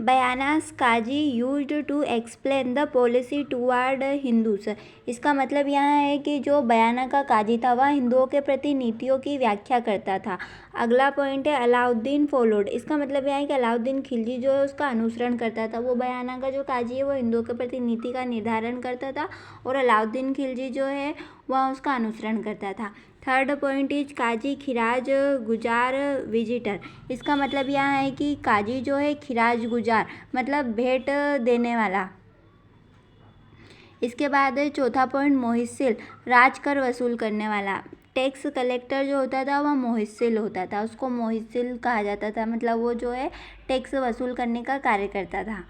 Bayana's Qazi used to explain the policy toward Hindus. इसका मतलब यहाँ है कि जो बयाना का काजी था वह हिंदुओं के प्रति नीतियों की व्याख्या करता था। अगला पॉइंट है अलाउद्दीन फॉलोड। इसका मतलब यह है कि अलाउद्दीन खिलजी जो है उसका अनुसरण करता था। वो बयाना का जो काजी है वो हिंदुओं के प्रति नीति का निर्धारण करता था और अलाउद्दीन खिलजी जो है वह उसका अनुसरण करता था। थर्ड पॉइंट इज काजी खिराज गुजार विजिटर। इसका मतलब यह है कि काजी जो है खिराज गुजार मतलब भेंट देने वाला। इसके बाद है चौथा पॉइंट मोहिसिल, राज कर वसूल करने वाला। टैक्स कलेक्टर जो होता था वह मोहिसिल होता था, उसको मोहिसिल कहा जाता था, मतलब वो जो है टैक्स वसूल करने का कार्य करता था।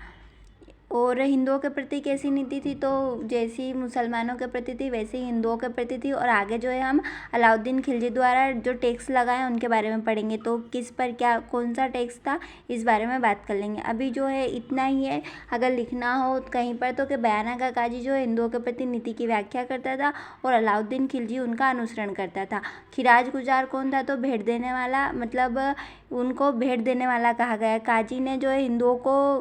और हिंदुओं के प्रति कैसी नीति थी, तो जैसी मुसलमानों के प्रति थी वैसे ही हिंदुओं के प्रति थी। और आगे जो है हम अलाउद्दीन खिलजी द्वारा जो टैक्स लगाए उनके बारे में पढ़ेंगे, तो किस पर क्या कौन सा टैक्स था इस बारे में बात कर लेंगे। अभी जो है इतना ही है। अगर लिखना हो कहीं पर तो कि बयाना का काजी जो है हिंदुओं के प्रति नीति की व्याख्या करता था और अलाउद्दीन खिलजी उनका अनुसरण करता था। खिराज गुजार कौन था, तो भेंट देने वाला, मतलब उनको भेंट देने वाला कहा गया है। काजी ने जो है हिंदुओं को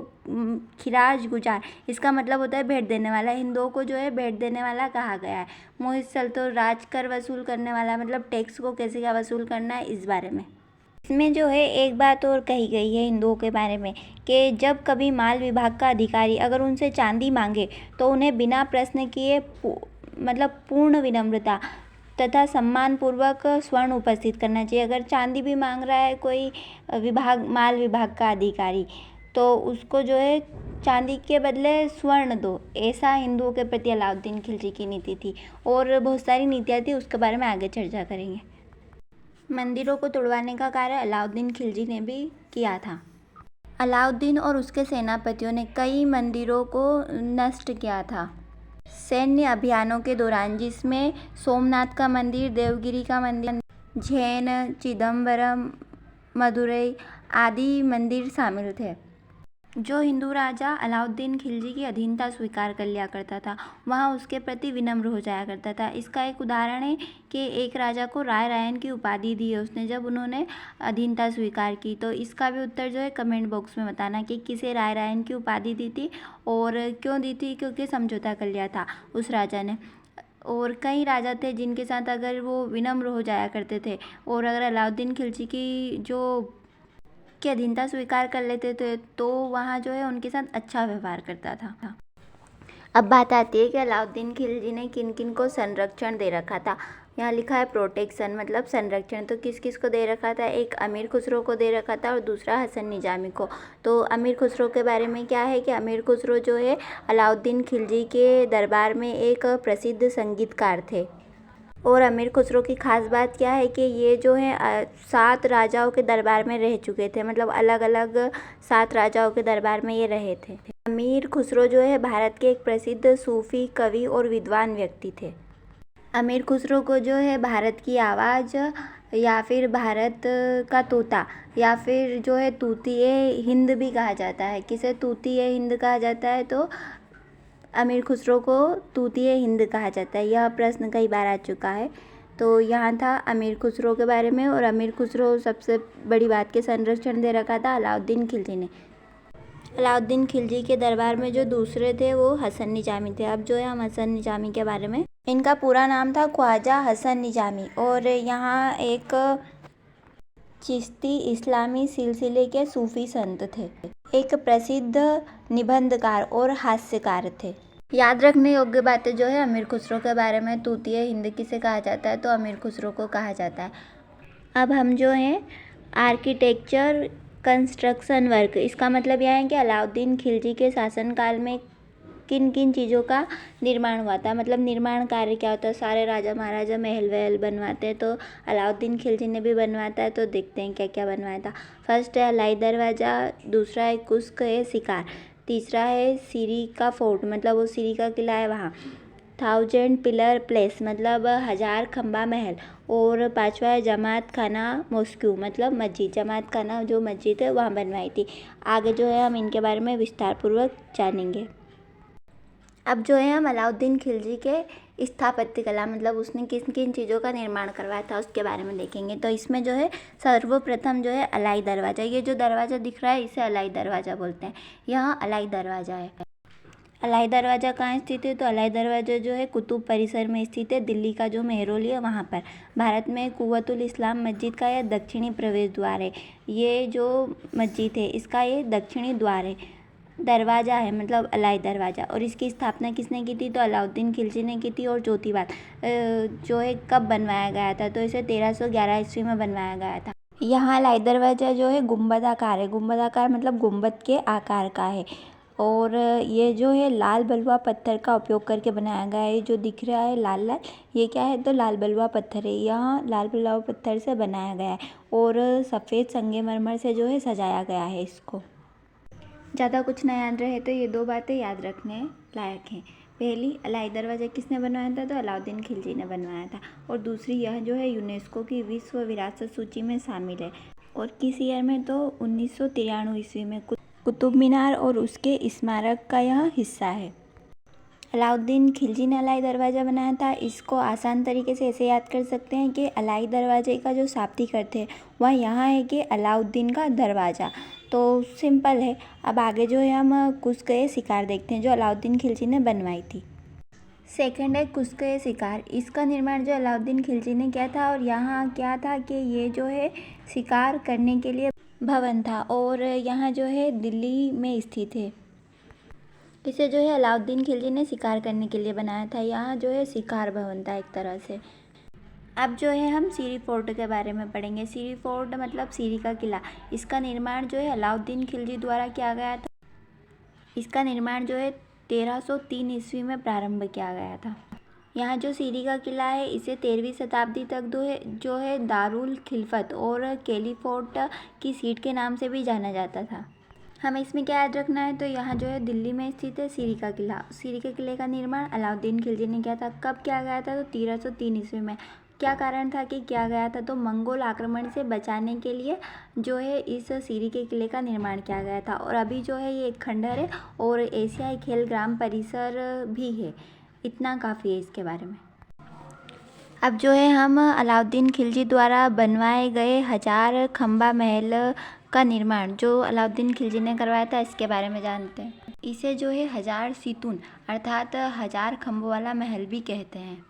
खिराज गुजार, इसका मतलब होता है भेंट देने वाला, हिंदुओं को जो है भेंट देने वाला कहा गया है। मोहित सल्तो राज कर वसूल करने वाला, मतलब टैक्स को कैसे क्या वसूल करना है इस बारे में। इसमें जो है एक बात और कही गई है हिंदुओं के बारे में कि जब कभी माल विभाग का अधिकारी अगर उनसे चांदी मांगे तो उन्हें बिना प्रश्न किए मतलब पूर्ण विनम्रता तथा सम्मानपूर्वक स्वर्ण उपस्थित करना चाहिए। अगर चांदी भी मांग रहा है कोई माल विभाग का अधिकारी, तो उसको जो है चांदी के बदले स्वर्ण दो, ऐसा हिंदुओं के प्रति अलाउद्दीन खिलजी की नीति थी। और बहुत सारी नीतियाँ थी, उसके बारे में आगे चर्चा करेंगे। मंदिरों को तोड़वाने का कार्य अलाउद्दीन खिलजी ने भी किया था। अलाउद्दीन और उसके सेनापतियों ने कई मंदिरों को नष्ट किया था सैन्य अभियानों के दौरान, जिसमें सोमनाथ का मंदिर, देवगिरी का मंदिर, जैन, चिदम्बरम, मदुरई आदि मंदिर शामिल थे। जो हिंदू राजा अलाउद्दीन खिलजी की अधीनता स्वीकार कर लिया करता था, वह उसके प्रति विनम्र हो जाया करता था। इसका एक उदाहरण है कि एक राजा को राय रायन की उपाधि दी है उसने, जब उन्होंने अधीनता स्वीकार की। तो इसका भी उत्तर जो है कमेंट बॉक्स में बताना कि किसे राय रायन की उपाधि दी थी और क्यों दी थी, क्योंकि समझौता कर लिया था उस राजा ने। और कई राजा थे जिनके साथ अगर वो विनम्र हो जाया करते थे, और अगर अलाउद्दीन खिलजी की अधीनता स्वीकार कर लेते थे तो वहाँ जो है उनके साथ अच्छा व्यवहार करता था। अब बात आती है कि अलाउद्दीन खिलजी ने किन किन को संरक्षण दे रखा था। यहाँ लिखा है प्रोटेक्शन, मतलब संरक्षण। तो किस किस को दे रखा था, एक अमीर खुसरो को दे रखा था और दूसरा हसन निजामी को। तो अमीर खुसरो के बारे में क्या है कि अमीर खुसरो जो है अलाउद्दीन खिलजी के दरबार में एक प्रसिद्ध संगीतकार थे। और अमीर खुसरो की खास बात क्या है कि ये जो है 7 राजाओं के दरबार में रह चुके थे, मतलब अलग अलग 7 राजाओं के दरबार में ये रहे थे। अमीर खुसरो जो है भारत के एक प्रसिद्ध सूफी कवि और विद्वान व्यक्ति थे। अमीर खुसरो को जो है भारत की आवाज़ या फिर भारत का तोता या फिर जो है तूतिए हिंद भी कहा जाता है। किसे तूतिए हिंद कहा जाता है, तो अमीर खुसरो को तूतिए हिंद कहा जाता है। यह प्रश्न कई बार आ चुका है। तो यहाँ था अमीर खुसरो के बारे में। और अमीर खुसरो सबसे बड़ी बात के संरक्षण दे रखा था अलाउद्दीन खिलजी ने। अलाउद्दीन खिलजी के दरबार में जो दूसरे थे वो हसन निजामी थे। अब जो है हम हसन निजामी के बारे में, इनका पूरा नाम था ख्वाजा हसन निजामी, और यहाँ एक चिश्ती इस्लामी सिलसिले के सूफी संत थे। एक प्रसिद्ध निबंधकार और हास्यकार थे। याद रखने योग्य बातें जो है अमीर खुसरो के बारे में, तूतिए हिंद किसे कहा जाता है, तो अमीर खुसरो को कहा जाता है। अब हम जो है आर्किटेक्चर कंस्ट्रक्शन वर्क, इसका मतलब यह है कि अलाउद्दीन खिलजी के शासनकाल में किन किन चीज़ों का निर्माण हुआ था, मतलब निर्माण कार्य क्या होता है। सारे राजा महाराजा महल वहल बनवाते हैं, तो अलाउद्दीन खिलजी ने भी बनवाता है। तो देखते हैं क्या क्या बनवाया था। फर्स्ट है अलाई दरवाज़ा, दूसरा है कुस्क है शिकार, तीसरा है सीरी का फोर्ट, मतलब वो सीरी का किला है वहाँ। 1000 पिलर प्लेस, मतलब 1000 खंबा महल। और पांचवा है जमात खाना मॉस्क्यू, मतलब मस्जिद, जमात खाना जो मस्जिद है वहाँ बनवाई थी। आगे जो है हम इनके बारे में विस्तारपूर्वक जानेंगे। अब जो है हम अलाउद्दीन खिलजी के स्थापत्य कला, मतलब उसने किन किन चीज़ों का निर्माण करवाया था उसके बारे में देखेंगे। तो इसमें जो है सर्वप्रथम जो है अलाई दरवाज़ा, ये जो दरवाज़ा दिख रहा है इसे अलाई दरवाज़ा बोलते हैं। यहाँ अलाई दरवाज़ा है। अलाई दरवाज़ा कहाँ स्थित है, तो अलाई दरवाज़ा जो है कुतुब परिसर में स्थित है, दिल्ली का जो मेहरौली है वहाँ पर। भारत में कुव्वतुल इस्लाम मस्जिद का यह दक्षिणी प्रवेश द्वार है। ये जो मस्जिद है इसका ये दक्षिणी द्वार है, दरवाज़ा है, मतलब अलाई दरवाज़ा। और इसकी स्थापना किसने की थी, तो अलाउद्दीन खिलजी ने की थी। और चौथी बात जो है कब बनवाया गया था, तो इसे 1311 ईस्वी में बनवाया गया था। यहाँ अलाई दरवाज़ा जो है गुंबदाकार है, गुंबदाकार मतलब गुंबद के आकार का है। और ये जो है लाल बलुआ पत्थर का उपयोग करके बनाया गया है। जो दिख रहा है लाल लाल, ये क्या है, तो लाल बलुआ पत्थर है। यहाँ लाल बलुआ पत्थर से बनाया गया है और सफ़ेद संगमरमर से जो है सजाया गया है इसको। ज़्यादा कुछ ना याद रहे तो ये 2 बातें याद रखने लायक हैं। पहली, अलाई दरवाज़ा किसने बनवाया था? तो अलाउद्दीन खिलजी ने बनवाया था। और दूसरी, यह जो है यूनेस्को की विश्व विरासत सूची में शामिल है। और किस ईयर में? तो 1993 ईस्वी में। कुतुब मीनार और उसके स्मारक का यह हिस्सा है। अलाउद्दीन खिलजी ने अलाई दरवाज़ा बनाया था। इसको आसान तरीके से ऐसे याद कर सकते हैं कि अलाई दरवाजे का जो शाब्दिक अर्थ है वह यहाँ है कि अलाउद्दीन का दरवाज़ा। तो सिंपल है। अब आगे जो है हम कुस्कए शिकार देखते हैं जो अलाउद्दीन खिलजी ने बनवाई थी। सेकंड है कुस्कए शिकार। इसका निर्माण जो अलाउद्दीन खिलजी ने किया था और यहाँ क्या था कि ये जो है शिकार करने के लिए भवन था और यहाँ जो है दिल्ली में स्थित है। इसे जो है अलाउद्दीन खिलजी ने शिकार करने के लिए बनाया था। यहाँ जो है शिकार भवन था एक तरह से। अब जो है हम सीरी फोर्ट के बारे में पढ़ेंगे। सीरी फोर्ट मतलब सीरी का किला। इसका निर्माण जो है अलाउद्दीन खिलजी द्वारा किया गया था। इसका निर्माण जो है 1303 ईस्वी में प्रारंभ किया गया था। यहाँ जो सीरी का किला है इसे 13वीं शताब्दी तक जो है दारुल खिलफत और कैलीफोर्ट की सीट के नाम से भी जाना जाता था। हमें इसमें क्या याद रखना है? तो यहाँ जो है दिल्ली में स्थित है सीरी का किला। सीरी के किले का निर्माण अलाउद्दीन खिलजी ने किया था। कब किया गया था? तो 1303 ईस्वी में। क्या कारण था कि किया गया था? तो मंगोल आक्रमण से बचाने के लिए जो है इस सीरी के किले का निर्माण किया गया था। और अभी जो है ये एक खंडहर है और एशियाई खेल ग्राम परिसर भी है। इतना काफ़ी है इसके बारे में। अब जो है हम अलाउद्दीन खिलजी द्वारा बनवाए गए 1000 खंबा महल का निर्माण जो अलाउद्दीन खिलजी ने करवाया था इसके बारे में जानते हैं। इसे जो है 1000 सितून अर्थात 1000 खंभों वाला महल भी कहते हैं।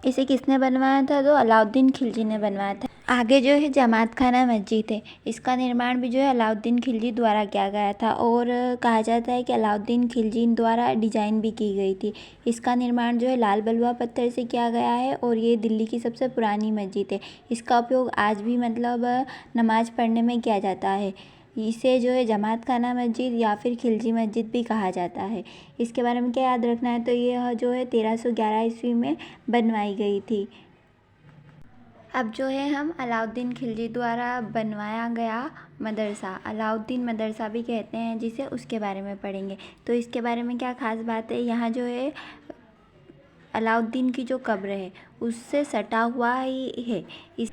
इसे किसने बनवाया था? तो अलाउद्दीन खिलजी ने बनवाया था। आगे जो है जमात खाना मस्जिद है। इसका निर्माण भी जो है अलाउद्दीन खिलजी द्वारा किया गया था और कहा जाता है कि अलाउद्दीन खिलजी द्वारा डिजाइन भी की गई थी। इसका निर्माण जो है लाल बलुआ पत्थर से किया गया है और ये दिल्ली की सबसे पुरानी मस्जिद है। इसका उपयोग आज भी मतलब नमाज पढ़ने में किया जाता है। इसे जो है जमात खाना मस्जिद या फिर खिलजी मस्जिद भी कहा जाता है। इसके बारे में क्या याद रखना है? तो ये जो है 1311 ईस्वी में बनवाई गई थी। अब जो है हम अलाउद्दीन खिलजी द्वारा बनवाया गया मदरसा, अलाउद्दीन मदरसा भी कहते हैं जिसे, उसके बारे में पढ़ेंगे। तो इसके बारे में क्या ख़ास बात है? यहाँ जो है अलाउद्दीन की जो कब्र है उससे सटा हुआ ही है। इस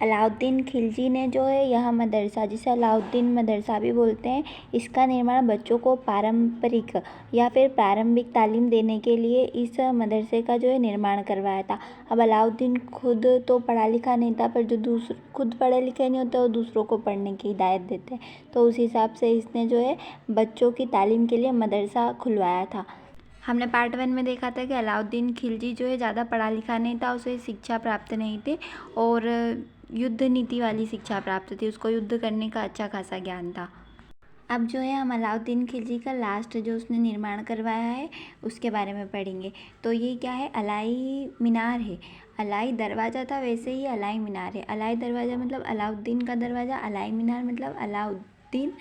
अलाउद्दीन खिलजी ने जो है यह मदरसा, जिसे अलाउद्दीन मदरसा भी बोलते हैं, इसका निर्माण बच्चों को पारंपरिक या फिर प्रारंभिक तालीम देने के लिए इस मदरसे का जो है निर्माण करवाया था। अब अलाउद्दीन खुद तो पढ़ा लिखा नहीं था, पर जो खुद पढ़े लिखे नहीं होते वो दूसरों को पढ़ने की हिदायत देते हैं, तो उस हिसाब से इसने जो है बच्चों की तालीम के लिए मदरसा खुलवाया था। हमने पार्ट 1 में देखा था कि अलाउद्दीन खिलजी जो है ज़्यादा पढ़ा लिखा नहीं था, उसे शिक्षा प्राप्त नहीं थी और युद्ध नीति वाली शिक्षा प्राप्त थी, उसको युद्ध करने का अच्छा खासा ज्ञान था। अब जो है हम अलाउद्दीन खिलजी का लास्ट जो उसने निर्माण करवाया है उसके बारे में पढ़ेंगे। तो ये क्या है? अलाई मीनार है। अलाई दरवाज़ा था, वैसे ही अलाई मीनार है। अलाई दरवाज़ा मतलब अलाउद्दीन का दरवाज़ा, अलाई मीनार मतलब अलाउद्दीन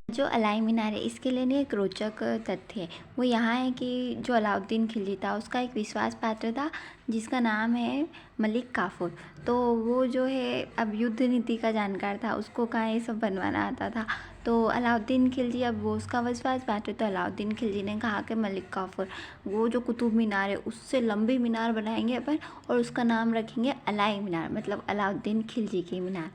जो अलाई मीनार है। इसके लिए एक रोचक तथ्य है, वो यहाँ है कि जो अलाउद्दीन खिलजी था उसका एक विश्वास पात्र था जिसका नाम है मलिक काफूर। तो वो जो है अब युद्ध नीति का जानकार था, उसको कहाँ ये सब बनवाना आता था। तो अलाउद्दीन खिलजी, अब वो उसका विश्वास पात्र, तो अलाउद्दीन खिलजी ने कहा कि मलिक काफूर वो जो कुतुब मीनार है उससे लंबी मीनार बनाएंगे अपन और उसका नाम रखेंगे अलाई मीनार, मतलब अलाउद्दीन खिलजी की मीनार।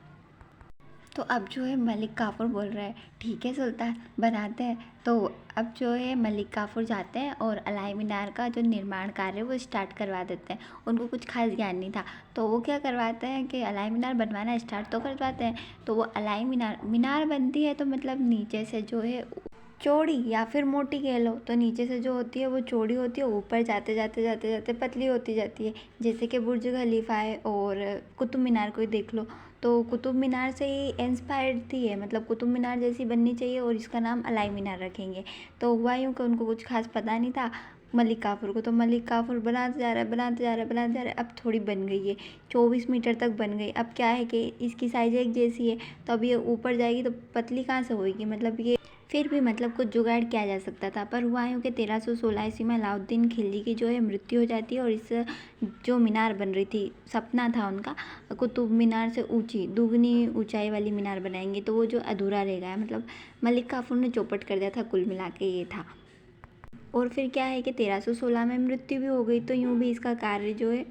तो अब जो है मलिक काफूर बोल रहे हैं ठीक है सुल्तान बनाते हैं। तो अब जो है मलिक काफूर जाते हैं और अलाई मीनार का जो निर्माण कार्य वो स्टार्ट करवा देते हैं। उनको कुछ खास ज्ञान नहीं था, तो वो क्या करवाते हैं कि अलाई मीनार बनवाना स्टार्ट तो करवाते हैं। तो वो अलाई मीनार बनती है तो मतलब नीचे से जो है चौड़ी या फिर मोटी कह लो, तो नीचे से जो होती है वो चौड़ी होती है, ऊपर जाते जाते जाते जाते पतली होती जाती है। जैसे कि बुर्ज खलीफा है और कुतुब मीनार को ही देख लो, तो कुतुब मीनार से ही इंस्पायर्ड थी है, मतलब कुतुब मीनार जैसी बननी चाहिए और इसका नाम अलाई मीनार रखेंगे। तो हुआ यूँ कि उनको कुछ खास पता नहीं था मलिक काफूर को, तो मलिक काफूर बनाते जा रहा है बनाते जा रहा है बनाते जा रहा है। अब थोड़ी बन गई है, 24 मीटर तक बन गई। अब क्या है कि इसकी साइज़ एक जैसी है, तो अब ये ऊपर जाएगी तो पतली कहाँ से होएगी, मतलब ये फिर भी मतलब कुछ जुगाड़ किया जा सकता था। पर हुआ यूँ कि 1316 ईस्वी में अलाउद्दीन खिलजी की जो है मृत्यु हो जाती है और इस जो मीनार बन रही थी, सपना था उनका कुतुब मीनार से ऊँची, दुगनी ऊँचाई वाली मीनार बनाएंगे, तो वो जो अधूरा रह गया, मतलब मलिक काफूर ने चौपट कर दिया था, कुल मिला के ये था। और फिर क्या है कि 1316 में मृत्यु भी हो गई, तो यूँ भी इसका कार्य जो है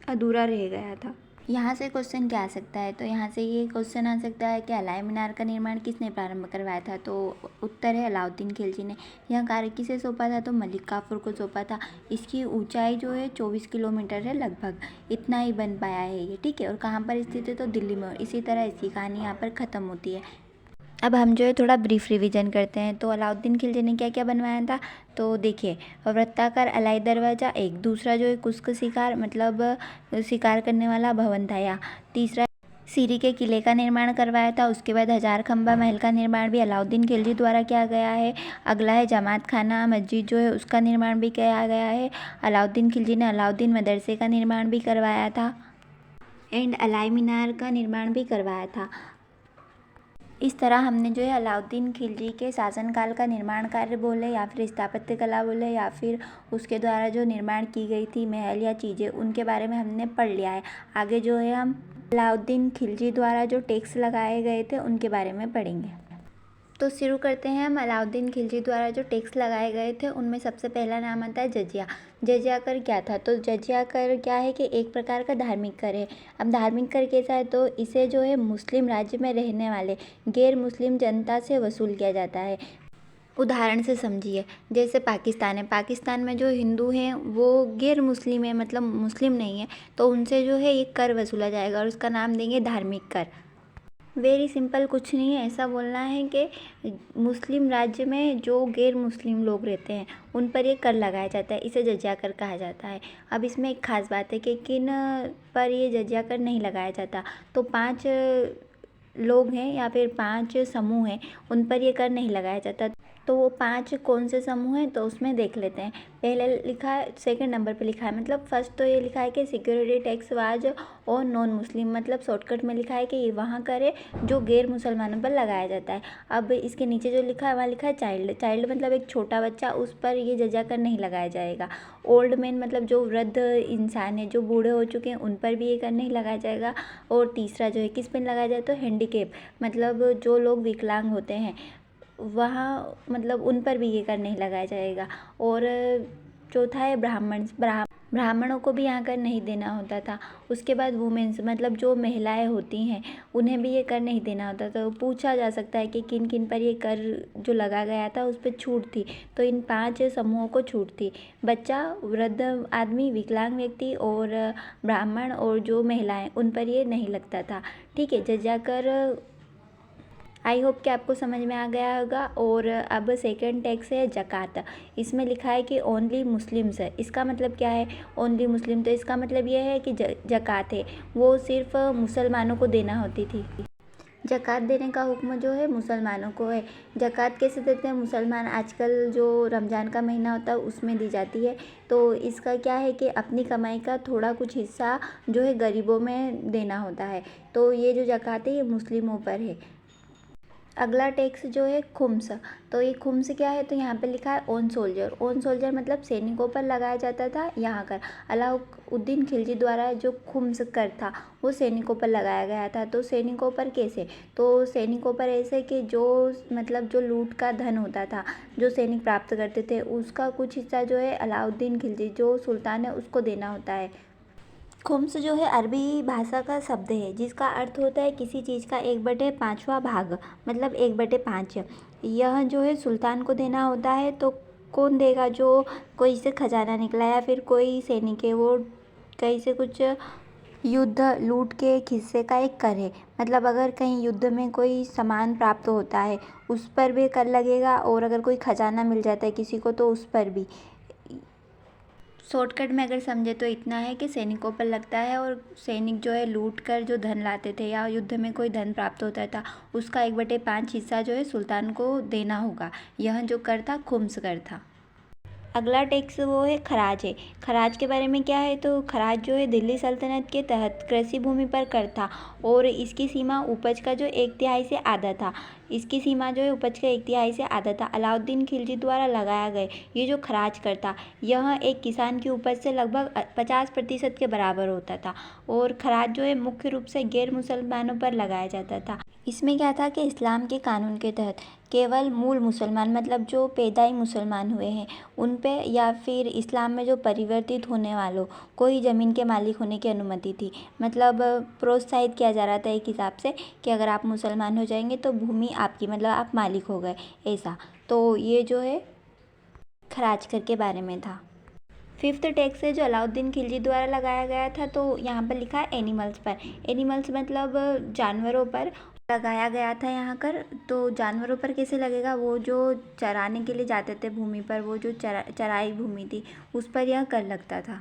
अधूरा रह गया था। यहाँ से क्वेश्चन क्या आ सकता है, तो यहाँ से ये क्वेश्चन आ सकता है कि अलाई मीनार का निर्माण किसने प्रारंभ करवाया था, तो उत्तर है अलाउद्दीन खिलजी ने। यह कार्य किसे सौंपा था, तो मलिक काफूर को सौंपा था। इसकी ऊंचाई जो है 24 किलोमीटर है लगभग, इतना ही बन पाया है ये, ठीक है। और कहाँ पर स्थित है, तो दिल्ली में। इसी तरह इसकी कहानी यहाँ पर ख़त्म होती है। अब हम जो है थोड़ा ब्रीफ रिवीजन करते हैं। तो अलाउद्दीन खिलजी ने क्या क्या बनवाया था, तो देखिए वृत्ताकार अलाई दरवाज़ा एक, दूसरा जो है कुस्क शिकार मतलब शिकार करने वाला भवन था यहाँ, तीसरा सीरी के किले का निर्माण करवाया था। उसके बाद हजार खंबा महल का निर्माण भी अलाउद्दीन खिलजी द्वारा किया गया है। अगला है जमात खाना मस्जिद जो है उसका निर्माण भी किया गया है। अलाउद्दीन खिलजी ने अलाउद्दीन मदरसे का निर्माण भी करवाया था एंड अलाई मीनार का निर्माण भी करवाया था। इस तरह हमने जो है अलाउद्दीन खिलजी के शासनकाल का निर्माण कार्य बोले या फिर स्थापत्य कला बोले या फिर उसके द्वारा जो निर्माण की गई थी महल या चीज़ें, उनके बारे में हमने पढ़ लिया है। आगे जो है हम अलाउद्दीन खिलजी द्वारा जो टैक्स लगाए गए थे उनके बारे में पढ़ेंगे। तो शुरू करते हैं हम अलाउद्दीन खिलजी द्वारा जो टैक्स लगाए गए थे उनमें सबसे पहला नाम आता है जजिया। जजिया कर क्या था, तो जजिया कर क्या है कि एक प्रकार का धार्मिक कर है। अब धार्मिक कर कैसा है, तो इसे जो है मुस्लिम राज्य में रहने वाले गैर मुस्लिम जनता से वसूल किया जाता है। उदाहरण से समझिए, जैसे पाकिस्तान है, पाकिस्तान में जो हिंदू हैं वो गैर मुस्लिम है, मतलब मुस्लिम नहीं है, तो उनसे जो है एक कर वसूला जाएगा और उसका नाम देंगे धार्मिक कर। वेरी सिंपल, कुछ नहीं है, ऐसा बोलना है कि मुस्लिम राज्य में जो गैर मुस्लिम लोग रहते हैं उन पर ये कर लगाया जाता है, इसे जजिया कर कहा जाता है। अब इसमें एक ख़ास बात है कि किन पर ये जजिया कर नहीं लगाया जाता, तो 5 लोग हैं या फिर 5 समूह हैं उन पर ये कर नहीं लगाया जाता। तो वो 5 कौन से समूह हैं, तो उसमें देख लेते हैं। पहले लिखा है, सेकंड नंबर पे लिखा है, मतलब फर्स्ट तो ये लिखा है कि सिक्योरिटी टैक्स वाज और नॉन मुस्लिम, मतलब शॉर्टकट में लिखा है कि ये वहाँ करे जो गैर मुसलमानों पर लगाया जाता है। अब इसके नीचे जो लिखा है वहाँ लिखा है चाइल्ड, चाइल्ड मतलब एक छोटा बच्चा, उस पर ये जजिया कर नहीं लगाया जाएगा। ओल्ड मैन मतलब जो वृद्ध इंसान है, जो बूढ़े हो चुके हैं, उन पर भी ये कर नहीं लगाया जाएगा। और तीसरा जो है किस पर लगाया जाए, तो हैंडीकेप मतलब जो लोग विकलांग होते हैं वहाँ, मतलब उन पर भी ये कर नहीं लगाया जाएगा। और चौथा है ब्राह्मणों को भी यहाँ कर नहीं देना होता था। उसके बाद वुमेन्स मतलब जो महिलाएं होती हैं उन्हें भी ये कर नहीं देना होता। तो पूछा जा सकता है कि किन किन पर ये कर जो लगा गया था उस पर छूट थी, तो इन 5 समूहों को छूट थी। बच्चा, वृद्ध आदमी, विकलांग व्यक्ति और ब्राह्मण और जो महिलाएं, उन पर ये नहीं लगता था, ठीक है। जजिया कर आई होप कि आपको समझ में आ गया होगा। और अब सेकंड टैक्स है जकात। इसमें लिखा है कि ओनली मुस्लिम्स है, इसका मतलब क्या है ओनली मुस्लिम, तो इसका मतलब ये है कि जकात है वो सिर्फ मुसलमानों को देना होती थी। जकात देने का हुक्म जो है मुसलमानों को है। जकात कैसे देते हैं मुसलमान, आजकल जो रमज़ान का महीना होता है उसमें दी जाती है। तो इसका क्या है कि अपनी कमाई का थोड़ा कुछ हिस्सा जो है गरीबों में देना होता है। तो ये जो जकात है ये मुस्लिमों पर है। अगला टैक्स जो है खुम्स, तो ये खुम्स क्या है, तो यहाँ पे लिखा है ऑन सोल्जर। ऑन सोल्जर मतलब सैनिकों पर लगाया जाता था यहाँ कर। अलाउद्दीन खिलजी द्वारा जो खुम्स कर था वो सैनिकों पर लगाया गया था। तो सैनिकों पर कैसे, तो सैनिकों पर ऐसे कि जो मतलब जो लूट का धन होता था जो सैनिक प्राप्त करते थे उसका कुछ हिस्सा जो है अलाउद्दीन खिलजी जो सुल्तान है उसको देना होता है। खुम्स जो है अरबी भाषा का शब्द है जिसका अर्थ होता है किसी चीज़ का 1/5वां भाग, मतलब 1/5। यह जो है सुल्तान को देना होता है। तो कौन देगा, जो कोई से खजाना निकला या फिर कोई सैनिक है वो कहीं से कुछ युद्ध लूट के एक हिस्से का एक कर है। मतलब अगर कहीं युद्ध में कोई सामान प्राप्त होता है उस पर भी कर लगेगा, और अगर कोई खजाना मिल जाता है किसी को तो उस पर भी। शॉर्टकट में अगर समझे तो इतना है कि सैनिकों पर लगता है, और सैनिक जो है लूट कर जो धन लाते थे या युद्ध में कोई धन प्राप्त होता था उसका 1/5 हिस्सा जो है सुल्तान को देना होगा। यह जो कर था खुम्स कर था। अगला टैक्स वो है खराज है। खराज के बारे में क्या है तो खराज जो है दिल्ली सल्तनत के तहत कृषि भूमि पर कर था और इसकी सीमा उपज का जो 1/3 से आधा था। इसकी सीमा जो है उपज का 1/3 से आधा था। अलाउद्दीन खिलजी द्वारा लगाया गया ये जो खराज कर था यह एक किसान की उपज से लगभग 50% के बराबर होता था और खराज जो है मुख्य रूप से गैर मुसलमानों पर लगाया जाता था। इसमें क्या था कि इस्लाम के कानून के तहत केवल मूल मुसलमान मतलब जो पैदाई मुसलमान हुए हैं उन पे या फिर इस्लाम में जो परिवर्तित होने वालों को ही ज़मीन के मालिक होने की अनुमति थी। मतलब प्रोत्साहित किया जा रहा था एक हिसाब से कि अगर आप मुसलमान हो जाएंगे तो भूमि आपकी मतलब आप मालिक हो गए ऐसा। तो ये जो है खराज कर के बारे में था। 5th टैक्स है जो अलाउद्दीन खिलजी द्वारा लगाया गया था तो यहाँ पर लिखा है एनिमल्स पर। एनिमल्स मतलब जानवरों पर लगाया गया था यहाँ कर। तो जानवरों पर कैसे लगेगा, वो जो चराने के लिए जाते थे भूमि पर, वो जो चराई भूमि थी उस पर यह कर लगता था।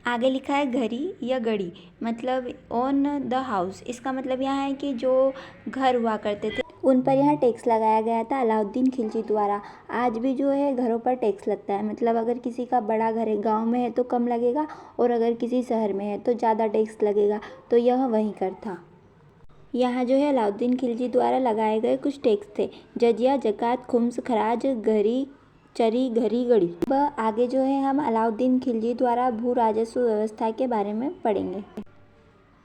आगे लिखा है घरी या गड़ी मतलब ऑन द हाउस। इसका मतलब यहाँ है कि जो घर हुआ करते थे उन पर यहाँ टैक्स लगाया गया था अलाउद्दीन खिलजी द्वारा। आज भी जो है घरों पर टैक्स लगता है। मतलब अगर किसी का बड़ा घर है, गांव में है तो कम लगेगा और अगर किसी शहर में है तो ज़्यादा टैक्स लगेगा। तो यह वहीं कर था। यहाँ जो है अलाउद्दीन खिलजी द्वारा लगाए गए कुछ टैक्स थे। जजिया, जकात, खुम्स, खराज, घरी, चरी, घरी, गड़ी। अब आगे जो है हम अलाउद्दीन खिलजी द्वारा भू राजस्व व्यवस्था के बारे में पढ़ेंगे।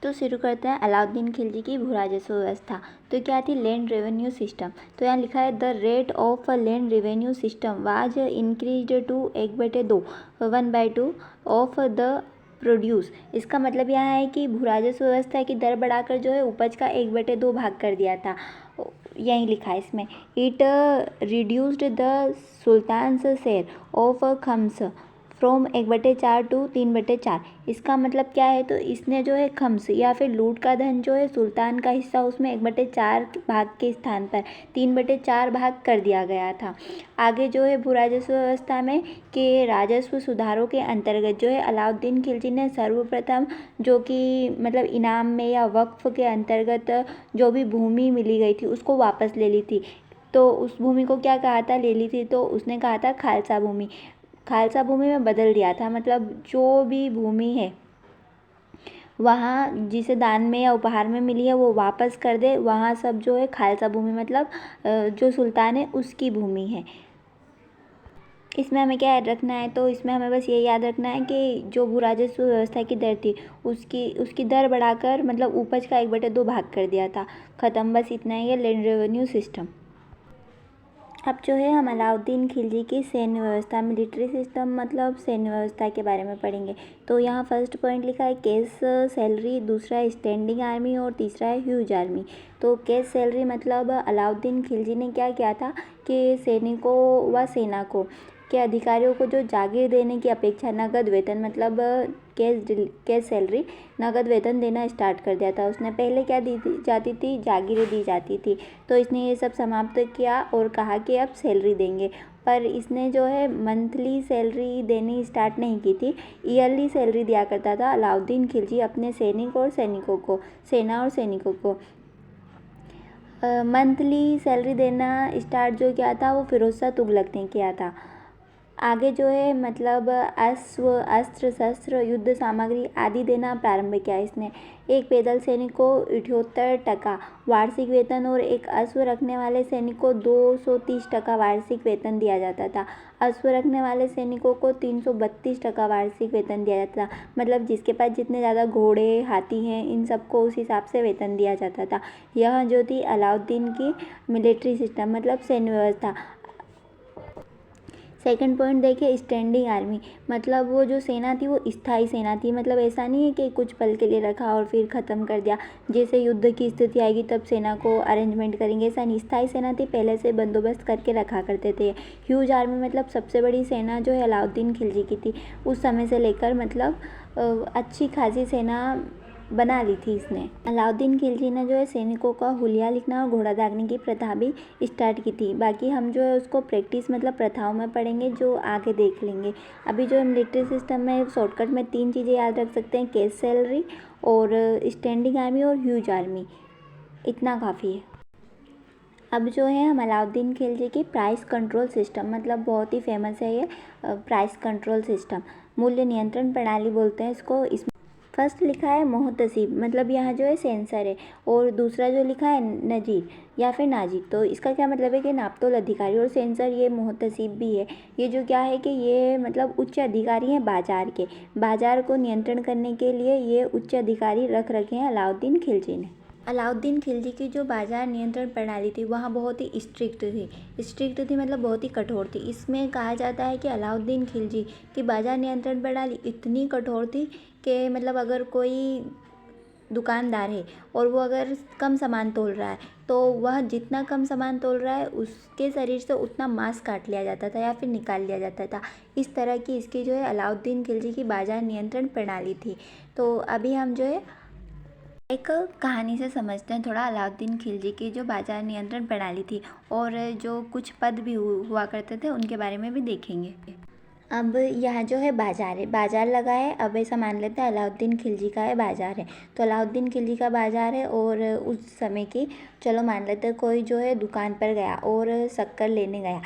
तो शुरू करते हैं अलाउद्दीन खिलजी की भू राजस्व व्यवस्था। तो क्या थी, लैंड रेवेन्यू सिस्टम। तो यहाँ लिखा है the rate of land revenue system was increased to 1/2 1/2 of the produce. इसका मतलब यहाँ है कि भू राजस्व व्यवस्था की दर बढ़ाकर जो है उपज का 1/2 भाग कर दिया था। यहीं लिखा है इसमें। It reduced the Sultan's share of khams from 1/4 to 3/4। इसका मतलब क्या है तो इसने जो है खम्स या फिर लूट का धन जो है सुल्तान का हिस्सा उसमें 1/4 भाग के स्थान पर 3/4 भाग कर दिया गया था। आगे जो है भू राजस्व व्यवस्था में के राजस्व सुधारों के अंतर्गत जो है अलाउद्दीन खिलजी ने सर्वप्रथम जो कि मतलब इनाम में या वक्फ के अंतर्गत जो भी भूमि मिली गई थी उसको वापस ले ली थी। तो उस भूमि को क्या कहा था, ले ली थी तो उसने कहा था खालसा भूमि। खालसा भूमि में बदल दिया था। मतलब जो भी भूमि है वहाँ जिसे दान में या उपहार में मिली है वो वापस कर दे, वहाँ सब जो है खालसा भूमि मतलब जो सुल्तान है उसकी भूमि है। इसमें हमें क्या याद रखना है तो इसमें हमें बस ये याद रखना है कि जो भू राजस्व व्यवस्था की दर थी उसकी दर बढ़ाकर मतलब उपज का 1/2 भाग कर दिया था। ख़त्म, बस इतना ही है लैंड रेवेन्यू सिस्टम। अब जो है हम अलाउद्दीन खिलजी की सैन्य व्यवस्था मिलिट्री सिस्टम मतलब सैन्य व्यवस्था के बारे में पढ़ेंगे। तो यहाँ फर्स्ट पॉइंट लिखा है कैश सैलरी, दूसरा है स्टैंडिंग आर्मी और तीसरा है ह्यूज आर्मी। तो कैश सैलरी मतलब अलाउद्दीन खिलजी ने क्या किया था कि सैनिकों व सेना को के अधिकारियों को जो जागीर देने की अपेक्षा नगद वेतन मतलब कैश सैलरी नगद वेतन देना स्टार्ट कर दिया था उसने। पहले क्या दी जाती थी, जागीरें दी जाती थी। तो इसने ये सब समाप्त किया और कहा कि अब सैलरी देंगे। पर इसने जो है मंथली सैलरी देनी स्टार्ट नहीं की थी, ईयरली सैलरी दिया करता था अलाउद्दीन खिलजी अपने सैनिक और सैनिकों को, सेना और सैनिकों को। मंथली सैलरी देना स्टार्ट जो किया था वो फिरोज शाह तुगलक ने किया था। आगे जो है मतलब अश्व, अस्त्र शस्त्र, युद्ध सामग्री आदि देना प्रारंभ किया इसने। एक पैदल सैनिक को 78% वार्षिक वेतन और एक अश्व रखने वाले सैनिक को 230% वार्षिक वेतन दिया जाता था। अश्व रखने वाले सैनिकों को 332% वार्षिक वेतन दिया जाता था। मतलब जिसके पास जितने ज़्यादा घोड़े, हाथी हैं इन सबको उस हिसाब से वेतन दिया जाता था। यह जो थी अलाउद्दीन की मिलिट्री सिस्टम मतलब सैन्य व्यवस्था। सेकंड पॉइंट देखिए स्टैंडिंग आर्मी मतलब वो जो सेना थी वो स्थायी सेना थी। मतलब ऐसा नहीं है कि कुछ पल के लिए रखा और फिर ख़त्म कर दिया, जैसे युद्ध की स्थिति आएगी तब सेना को अरेंजमेंट करेंगे, ऐसा नहीं। स्थायी सेना थी, पहले से बंदोबस्त करके रखा करते थे। ह्यूज आर्मी मतलब सबसे बड़ी सेना जो है अलाउद्दीन खिलजी की थी उस समय से लेकर मतलब अच्छी खासी सेना बना ली थी इसने। अलाउद्दीन खिलजी ने जो है सैनिकों का हुलिया लिखना और घोड़ा दागने की प्रथा भी स्टार्ट की थी। बाकी हम जो है उसको प्रैक्टिस मतलब प्रथाओं में पढ़ेंगे जो आगे देख लेंगे। अभी जो है मिलिट्री सिस्टम में शॉर्टकट में 3 चीज़ें याद रख सकते हैं, कैश सैलरी और स्टैंडिंग आर्मी और ह्यूज आर्मी, इतना काफ़ी है। अब जो है हम अलाउद्दीन खिलजी की प्राइस कंट्रोल सिस्टम, मतलब बहुत ही फेमस है ये प्राइस कंट्रोल सिस्टम, मूल्य नियंत्रण प्रणाली बोलते हैं इसको। इसमें फर्स्ट लिखा है मोहतसिब, मतलब यहाँ जो है सेंसर है, और दूसरा जो लिखा है नजीर या फिर नाजिर, तो इसका क्या मतलब है कि नापतोल अधिकारी, और सेंसर ये मोहतसिब भी है। ये जो क्या है कि ये मतलब उच्च अधिकारी हैं बाजार के, बाजार को नियंत्रण करने के लिए ये उच्च अधिकारी रख रखे हैं अलाउद्दीन खिलजी ने। अलाउद्दीन खिलजी की जो बाजार नियंत्रण प्रणाली थी वहाँ बहुत ही स्ट्रिक्ट थी, मतलब बहुत ही कठोर थी। इसमें कहा जाता है कि अलाउद्दीन खिलजी की बाजार नियंत्रण प्रणाली इतनी कठोर थी कि मतलब अगर कोई दुकानदार है और वो अगर कम सामान तोल रहा है तो वह जितना कम सामान तोल रहा है उसके शरीर से उतना मांस काट लिया जाता था या फिर निकाल लिया जाता था। इस तरह की इसकी जो है अलाउद्दीन खिलजी की बाजार नियंत्रण प्रणाली थी। तो अभी हम जो है एक कहानी से समझते हैं थोड़ा अलाउद्दीन खिलजी की जो बाजार नियंत्रण प्रणाली थी, और जो कुछ पद भी हुआ करते थे उनके बारे में भी देखेंगे। अब यहाँ जो है बाजार है, बाजार लगा है। अब ऐसा मान लेते हैं अलाउद्दीन खिलजी का है बाजार है, तो अलाउद्दीन खिलजी का बाजार है और उस समय की, चलो मान लेते हैं कोई जो है दुकान पर गया और शक्कर लेने गया।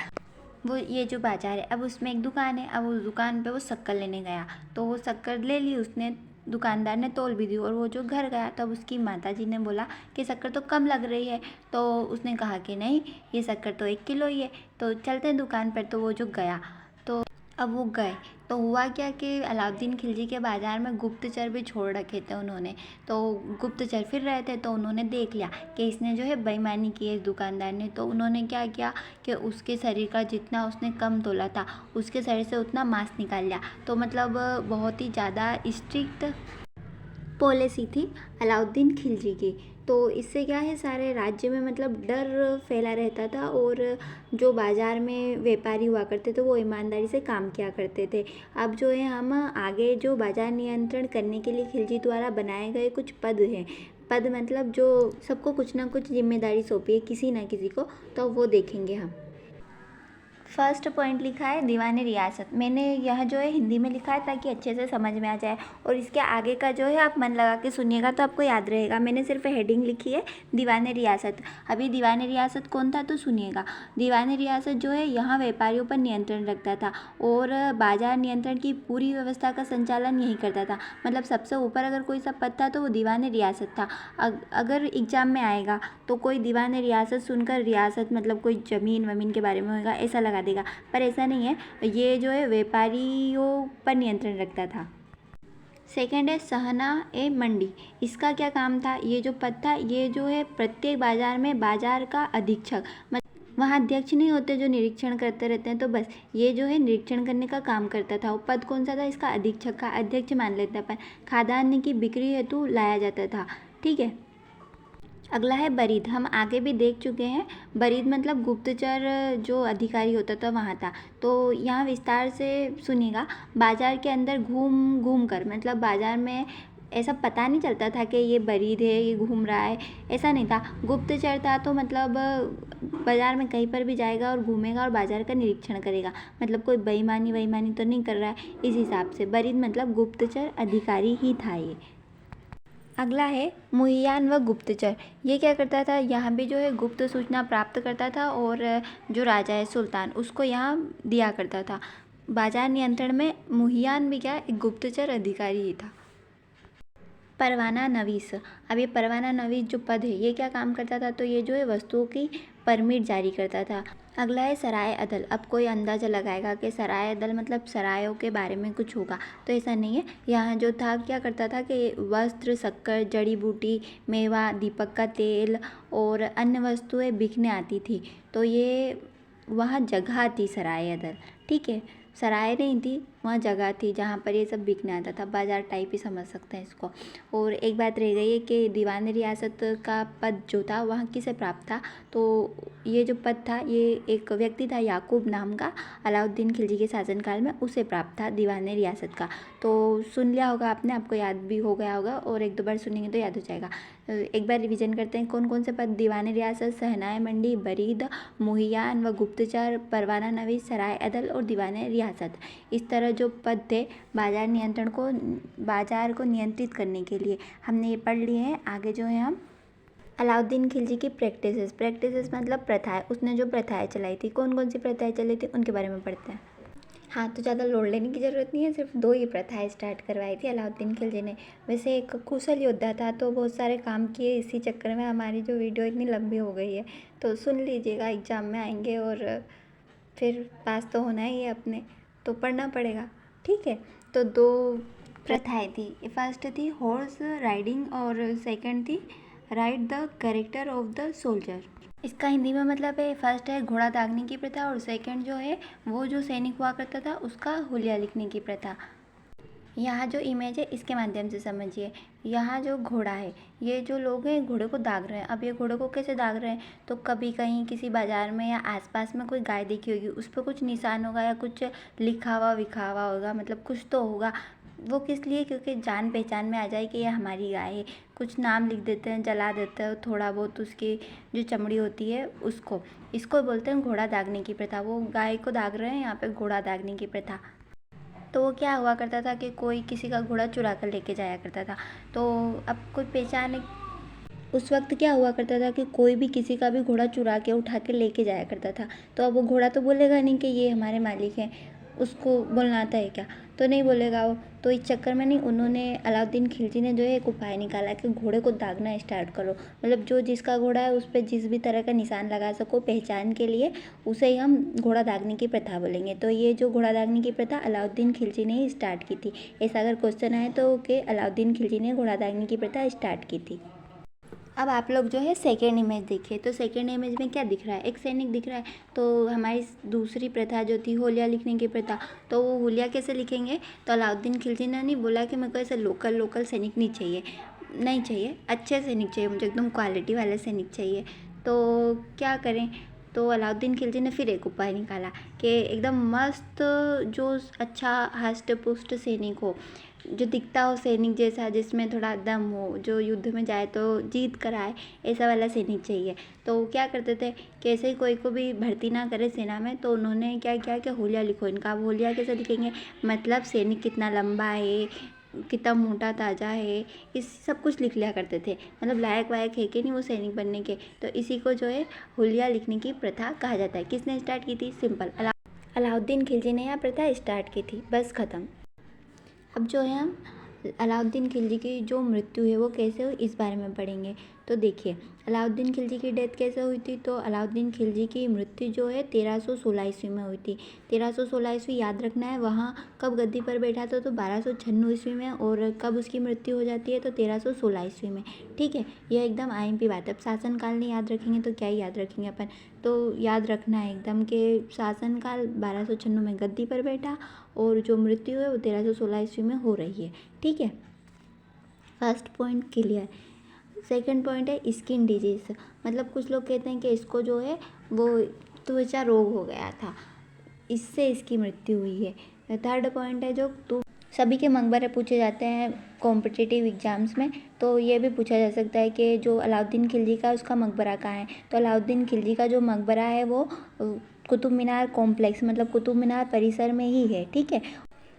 वो ये जो बाजार है, अब उसमें एक दुकान है, अब उस दुकान पे वो शक्कर लेने गया, तो वो शक्कर ले ली उसने, दुकानदार ने तोल भी दी, और वो जो घर गया तब उसकी माताजी ने बोला कि शक्कर तो कम लग रही है, तो उसने कहा कि नहीं, ये शक्कर तो 1 किलो ही है, तो चलते हैं दुकान पर। तो वो जो गया, तो अब वो गए, तो हुआ क्या कि अलाउद्दीन खिलजी के बाज़ार में गुप्तचर भी छोड़ रखे थे उन्होंने। तो गुप्तचर फिर रहे थे, तो उन्होंने देख लिया कि इसने जो है बेईमानी की है इस दुकानदार ने, तो उन्होंने क्या किया कि उसके शरीर का जितना उसने कम तोला था उसके शरीर से उतना मांस निकाल लिया। तो मतलब बहुत ही ज़्यादा स्ट्रिक्ट पॉलिसी थी अलाउद्दीन खिलजी की। तो इससे क्या है, सारे राज्य में मतलब डर फैला रहता था, और जो बाज़ार में व्यापारी हुआ करते थे वो ईमानदारी से काम किया करते थे। अब जो है हम आगे जो बाज़ार नियंत्रण करने के लिए खिलजी द्वारा बनाए गए कुछ पद हैं, पद मतलब जो सबको कुछ ना कुछ जिम्मेदारी सौंपी है किसी ना किसी को, तो वो देखेंगे हम। फर्स्ट पॉइंट लिखा है दीवाने रियासत, मैंने यह जो है हिंदी में लिखा है ताकि अच्छे से समझ में आ जाए, और इसके आगे का जो है आप मन लगा के सुनिएगा तो आपको याद रहेगा। मैंने सिर्फ हेडिंग लिखी है दीवाने रियासत। अभी दीवाने रियासत कौन था तो सुनिएगा। दीवाने रियासत जो है यहाँ व्यापारियों पर नियंत्रण रखता था और बाजार नियंत्रण की पूरी व्यवस्था का संचालन यही करता था। मतलब सबसे ऊपर अगर कोई सा पद था तो वो दीवाने रियासत था। अगर एग्जाम में आएगा तो कोई दीवाने रियासत सुनकर रियासत मतलब कोई ज़मीन वमीन के बारे में होगा ऐसा लगा देगा, पर ऐसा नहीं है। ये जो है व्यापारियों पर नियंत्रण रखता था। सेकेंड है सहना ए मंडी, इसका क्या काम था, ये जो पद था ये जो है प्रत्येक बाजार में बाजार का अधीक्षक, वहाँ अध्यक्ष नहीं होते जो निरीक्षण करते रहते हैं, तो बस ये जो है निरीक्षण करने का काम करता था। वो पद कौन सा था, इसका अधीक्षक का, अध्यक्ष मान लेते हैं अपन। खाद्यान्न की बिक्री हेतु लाया जाता था, ठीक है। अगला है बरीद, हम आगे भी देख चुके हैं। बरीद मतलब गुप्तचर जो अधिकारी होता था वहाँ था। तो यहाँ विस्तार से सुनिएगा। बाजार के अंदर घूम घूम कर, मतलब बाजार में ऐसा पता नहीं चलता था कि ये बरीद है, ये घूम रहा है, ऐसा नहीं था। गुप्तचर था तो मतलब बाज़ार में कहीं पर भी जाएगा और घूमेगा और बाज़ार का निरीक्षण करेगा, मतलब कोई बेईमानी तो नहीं कर रहा है, इस हिसाब से बरीद मतलब गुप्तचर अधिकारी ही था ये। अगला है मुहियान व गुप्तचर, ये क्या करता था, यहाँ भी जो है गुप्त सूचना प्राप्त करता था और जो राजा है सुल्तान उसको यहाँ दिया करता था। बाजार नियंत्रण में मुहियान भी क्या एक गुप्तचर अधिकारी ही था। परवाना नवीस, अब ये परवाना नवीस जो पद है ये क्या काम करता था, तो ये जो है वस्तुओं की परमिट जारी करता था। अगला है सराय अदल, अब कोई अंदाज़ा लगाएगा कि सराय अदल मतलब सरायों के बारे में कुछ होगा, तो ऐसा नहीं है। यहाँ जो था क्या करता था कि वस्त्र, शक्कर, जड़ी बूटी, मेवा, दीपक का तेल और अन्य वस्तुएं बिकने आती थी, तो ये वहाँ जगह थी सराय अदल, ठीक है। सराय नहीं थी, वहाँ जगह थी जहाँ पर ये सब बिकने आता था, बाज़ार टाइप ही समझ सकते हैं इसको। और एक बात रह गई है कि दीवान रियासत का पद जो था वहाँ किसे प्राप्त था, तो ये जो पद था ये एक व्यक्ति था याकूब नाम का, अलाउद्दीन खिलजी के शासनकाल में उसे प्राप्त था दीवान रियासत का। तो सुन लिया होगा आपने, आपको याद भी हो गया होगा, और एक दो बार सुनेंगे तो याद हो जाएगा। एक बार रिवीजन करते हैं, कौन कौन से पद, दीवान रियासत, सहनाए मंडी, बरीद, मुहियान व गुप्तचर, परवाना नवीस, सराय अदल और दीवान रियासत। इस तरह जो पद थे बाजार नियंत्रण को, बाजार को नियंत्रित करने के लिए, हमने ये पढ़ लिए हैं। आगे जो है हम अलाउद्दीन खिलजी की प्रैक्टिसेस मतलब प्रथाएं, उसने जो प्रथाएं चलाई थी, कौन कौन सी प्रथाएं चलाई थी उनके बारे में पढ़ते हैं। हाँ, तो ज़्यादा लोड लेने की ज़रूरत नहीं है, सिर्फ 2 ही प्रथाएं स्टार्ट करवाई थी अलाउद्दीन खिलजी ने। वैसे एक कुशल योद्धा था तो बहुत सारे काम किए, इसी चक्कर में हमारी जो वीडियो इतनी लंबी हो गई है। तो सुन लीजिएगा, एग्ज़ाम में आएंगे और फिर पास तो होना ही है अपने, तो पढ़ना पड़ेगा, ठीक है। तो 2 प्रथाएं थी, फर्स्ट थी हॉर्स राइडिंग और सेकंड थी right the character of the soldier. इसका हिंदी में मतलब है, फर्स्ट है घोड़ा दागने की प्रथा और सेकंड जो है वो जो सैनिक हुआ करता था उसका हुलिया लिखने की प्रथा। यहाँ जो इमेज है इसके माध्यम से समझिए। यहाँ जो घोड़ा है, ये जो लोग हैं घोड़े को दाग रहे हैं। अब ये घोड़े को कैसे दाग रहे हैं, तो कभी कहीं किसी बाज़ार में या आसपास में कोई गाय देखी होगी, उस पर कुछ निशान होगा या कुछ लिखा हुआ विखा होगा, मतलब कुछ तो होगा। वो किस लिए, क्योंकि जान पहचान में आ जाए कि ये हमारी गाय है। कुछ नाम लिख देते हैं, जला देते हैं थोड़ा बहुत, उसकी जो चमड़ी होती है उसको, इसको बोलते हैं घोड़ा दागने की प्रथा। वो गाय को दाग रहे हैं, यहाँ पे घोड़ा दागने की प्रथा। तो वो क्या हुआ करता था कि कोई किसी का घोड़ा चुरा कर लेके जाया करता था। तो अब कोई पहचान, उस वक्त क्या हुआ करता था कि कोई भी किसी का भी घोड़ा चुरा के उठा के लेके जाया करता था। तो अब वो घोड़ा तो बोलेगा नहीं कि ये हमारे मालिक हैं, उसको बोलना आता है क्या, तो नहीं बोलेगा वो। तो इस चक्कर में नहीं, उन्होंने अलाउद्दीन खिलजी ने जो है एक उपाय निकाला कि घोड़े को दागना स्टार्ट करो। मतलब जो जिसका घोड़ा है उस पर जिस भी तरह का निशान लगा सको पहचान के लिए, उसे ही हम घोड़ा दागने की प्रथा बोलेंगे। तो ये जो घोड़ा दागने की प्रथा अलाउद्दीन खिलजी ने ही स्टार्ट की थी। ऐसा अगर क्वेश्चन आए तो कि अलाउद्दीन खिलजी ने घोड़ा दागने की प्रथा स्टार्ट की थी। अब आप लोग जो है सेकेंड इमेज देखिए। तो सेकेंड इमेज में क्या दिख रहा है, एक सैनिक दिख रहा है। तो हमारी दूसरी प्रथा जो थी हुलिया लिखने की प्रथा, तो वो हुलिया कैसे लिखेंगे, तो अलाउद्दीन खिलजी ने नहीं बोला कि मेरे को ऐसे लोकल सैनिक नहीं चाहिए, नहीं चाहिए, अच्छे सैनिक चाहिए मुझे, एकदम क्वालिटी वाले सैनिक चाहिए। तो क्या करें, तो अलाउद्दीन खिलजी ने फिर एक उपाय निकाला कि एकदम मस्त, जो अच्छा हष्ट पुष्ट सैनिक हो, जो दिखता हो सैनिक जैसा, जिसमें थोड़ा दम हो, जो युद्ध में जाए तो जीत कर आए, ऐसा वाला सैनिक चाहिए। तो वो क्या करते थे, कैसे कोई को भी भर्ती ना करे सेना में, तो उन्होंने क्या किया कि हुलिया लिखो इनका। अब हुलिया कैसे लिखेंगे, मतलब सैनिक कितना लंबा है, कितना मोटा ताजा है, इस सब कुछ लिख लिया करते थे। मतलब लायक वायक है कि नहीं वो सैनिक बनने के, तो इसी को जो है हुलिया लिखने की प्रथा कहा जाता है। किसने स्टार्ट की थी, सिंपल अलाउद्दीन खिलजी ने यह प्रथा स्टार्ट की थी, बस ख़त्म। अब जो है हम अलाउद्दीन खिलजी की जो मृत्यु है वो कैसे हुई इस बारे में पढ़ेंगे। तो देखिए अलाउद्दीन खिलजी की डेथ कैसे हुई थी, तो अलाउद्दीन खिलजी की मृत्यु जो है 1316 ईस्वी में हुई थी। 1316 ईस्वी याद रखना है, वहाँ कब गद्दी पर बैठा था, तो 1296 ईस्वी में, और कब उसकी मृत्यु हो जाती है तो 1316 ईस्वी में, ठीक है। यह एकदम आईएमपी बात है। अब शासनकाल नहीं याद रखेंगे तो क्या ही याद रखेंगे अपन, तो याद रखना है एकदम कि शासनकाल 1296 में गद्दी पर बैठा और जो मृत्यु है वो 1316 ईस्वी में हो रही है, ठीक है। First point clear. Second point है स्किन डिजीज़, मतलब कुछ लोग कहते हैं कि इसको जो है वो त्वचा रोग हो गया था, इससे इसकी मृत्यु हुई है। थर्ड पॉइंट है जो सभी के मकबरे पूछे जाते हैं कॉम्पिटिटिव एग्जाम्स में, तो ये भी पूछा जा सकता है कि जो अलाउद्दीन खिलजी का उसका मकबरा कहाँ है। तो अलाउद्दीन खिलजी का जो मकबरा है वो कुतुब मीनार कॉम्प्लेक्स, मतलब कुतुब मीनार परिसर में ही है, ठीक है।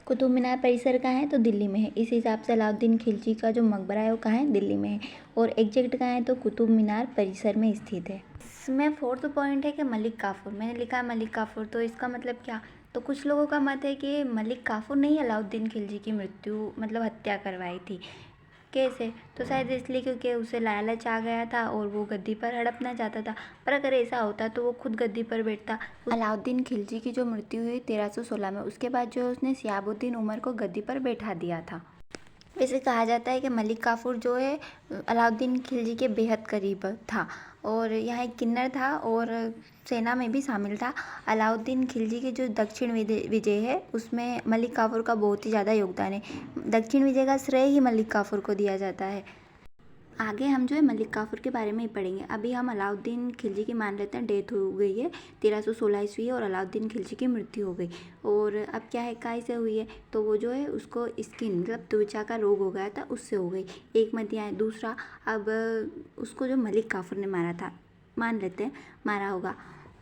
कुतुब मीनार परिसर कहाँ है, तो दिल्ली में है। इस हिसाब से अलाउद्दीन खिलजी का जो मकबरा है वो कहाँ है, दिल्ली में है। और एग्जैक्ट कहाँ है, तो कुतुब मीनार परिसर में स्थित है। इसमें फोर्थ पॉइंट है कि मलिक काफूर, मैंने लिखा है मलिक काफूर, तो इसका मतलब क्या, तो कुछ लोगों का मत है कि मलिक काफूर ने ही अलाउद्दीन खिलजी की मृत्यु मतलब हत्या करवाई थी। कैसे, तो शायद इसलिए क्योंकि उसे लालच आ गया था और वो गद्दी पर हड़पना चाहता था। पर अगर ऐसा होता तो वो खुद गद्दी पर बैठता। अलाउद्दीन खिलजी की जो मृत्यु हुई 1316 में, उसके बाद जो है उसने सियाबुद्दीन उमर को गद्दी पर बैठा दिया था। वैसे कहा जाता है कि मलिक काफूर जो है अलाउद्दीन खिलजी के बेहद करीब था और यहाँ एक किन्नर था और सेना में भी शामिल था। अलाउद्दीन खिलजी की जो दक्षिण विजय है उसमें मलिक काफूर का बहुत ही ज़्यादा योगदान है। दक्षिण विजय का श्रेय ही मलिक काफूर को दिया जाता है। आगे हम जो है मलिक काफूर के बारे में ही पढ़ेंगे। अभी हम अलाउद्दीन खिलजी की मान लेते हैं डेथ हो गई है 1316 ईस्वी और अलाउद्दीन खिलजी की मृत्यु हो गई। और अब क्या है, काय से हुई है, तो वो जो है उसको स्किन मतलब त्वचा का रोग हो गया था, उससे हो गई। एक मत यहाँ है। दूसरा, अब उसको जो मलिक काफूर ने मारा था, मान लेते हैं मारा होगा,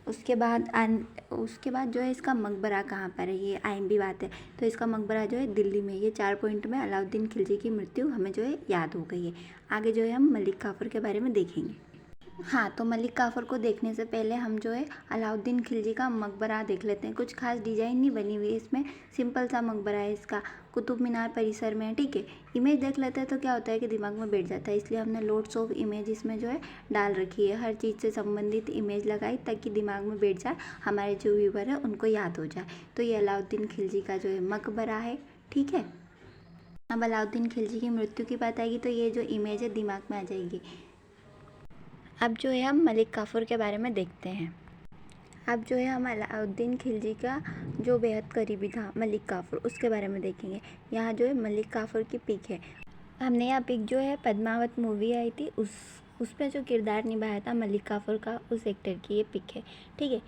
उसके बाद जो है इसका मकबरा कहाँ पर है, ये अहम भी बात है। तो इसका मकबरा जो है दिल्ली में। ये 4 पॉइंट में अलाउद्दीन खिलजी की मृत्यु हमें जो है याद हो गई है। आगे जो है हम मलिक काफ़ूर के बारे में देखेंगे। हाँ, तो मलिक काफ़ूर को देखने से पहले हम जो है अलाउद्दीन खिलजी का मकबरा देख लेते हैं। कुछ खास डिज़ाइन नहीं बनी हुई है इसमें, सिंपल सा मकबरा है इसका, कुतुब मीनार परिसर में है, ठीक है। इमेज देख लेते हैं तो क्या होता है कि दिमाग में बैठ जाता है, इसलिए हमने लोड्स ऑफ इमेज इसमें जो है डाल रखी है। हर चीज़ से संबंधित इमेज लगाई ताकि दिमाग में बैठ जाए, हमारे जो व्यूवर है उनको याद हो जाए। तो ये अलाउद्दीन खिलजी का जो है मकबरा है, ठीक है। अब अलाउद्दीन खिलजी की मृत्यु की बात आएगी तो ये जो इमेज है दिमाग में आ जाएगी। अब जो है हम मलिक काफ़ूर के बारे में देखते हैं। अब जो है हम अलाउद्दीन खिलजी का जो बेहद करीबी था मलिक काफ़ूर, उसके बारे में देखेंगे। यहाँ जो है मलिक काफ़ूर की पिक है। हमने यहाँ पिक जो है पद्मावत मूवी आई थी उसमें जो किरदार निभाया था मलिक काफ़ूर का, उस एक्टर की ये पिक है, ठीक है।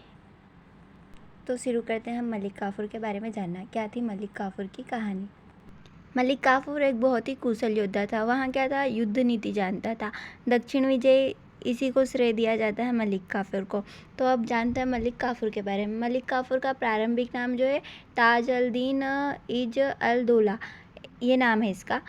तो शुरू करते हैं हम मलिक काफ़ूर के बारे में जानना। क्या थी मलिक काफ़ूर की कहानी। मलिक काफ़ूर एक बहुत ही कुशल योद्धा था। वहाँ क्या था, युद्ध नीति जानता था। दक्षिण विजय इसी को श्रेय दिया जाता है मलिक काफ़ूर को। तो अब जानते हैं मलिक काफ़ूर के बारे में। मलिक काफ़ूर का प्रारंभिक नाम जो है ताज अल दीन इज अल दौला, ये नाम है इसका।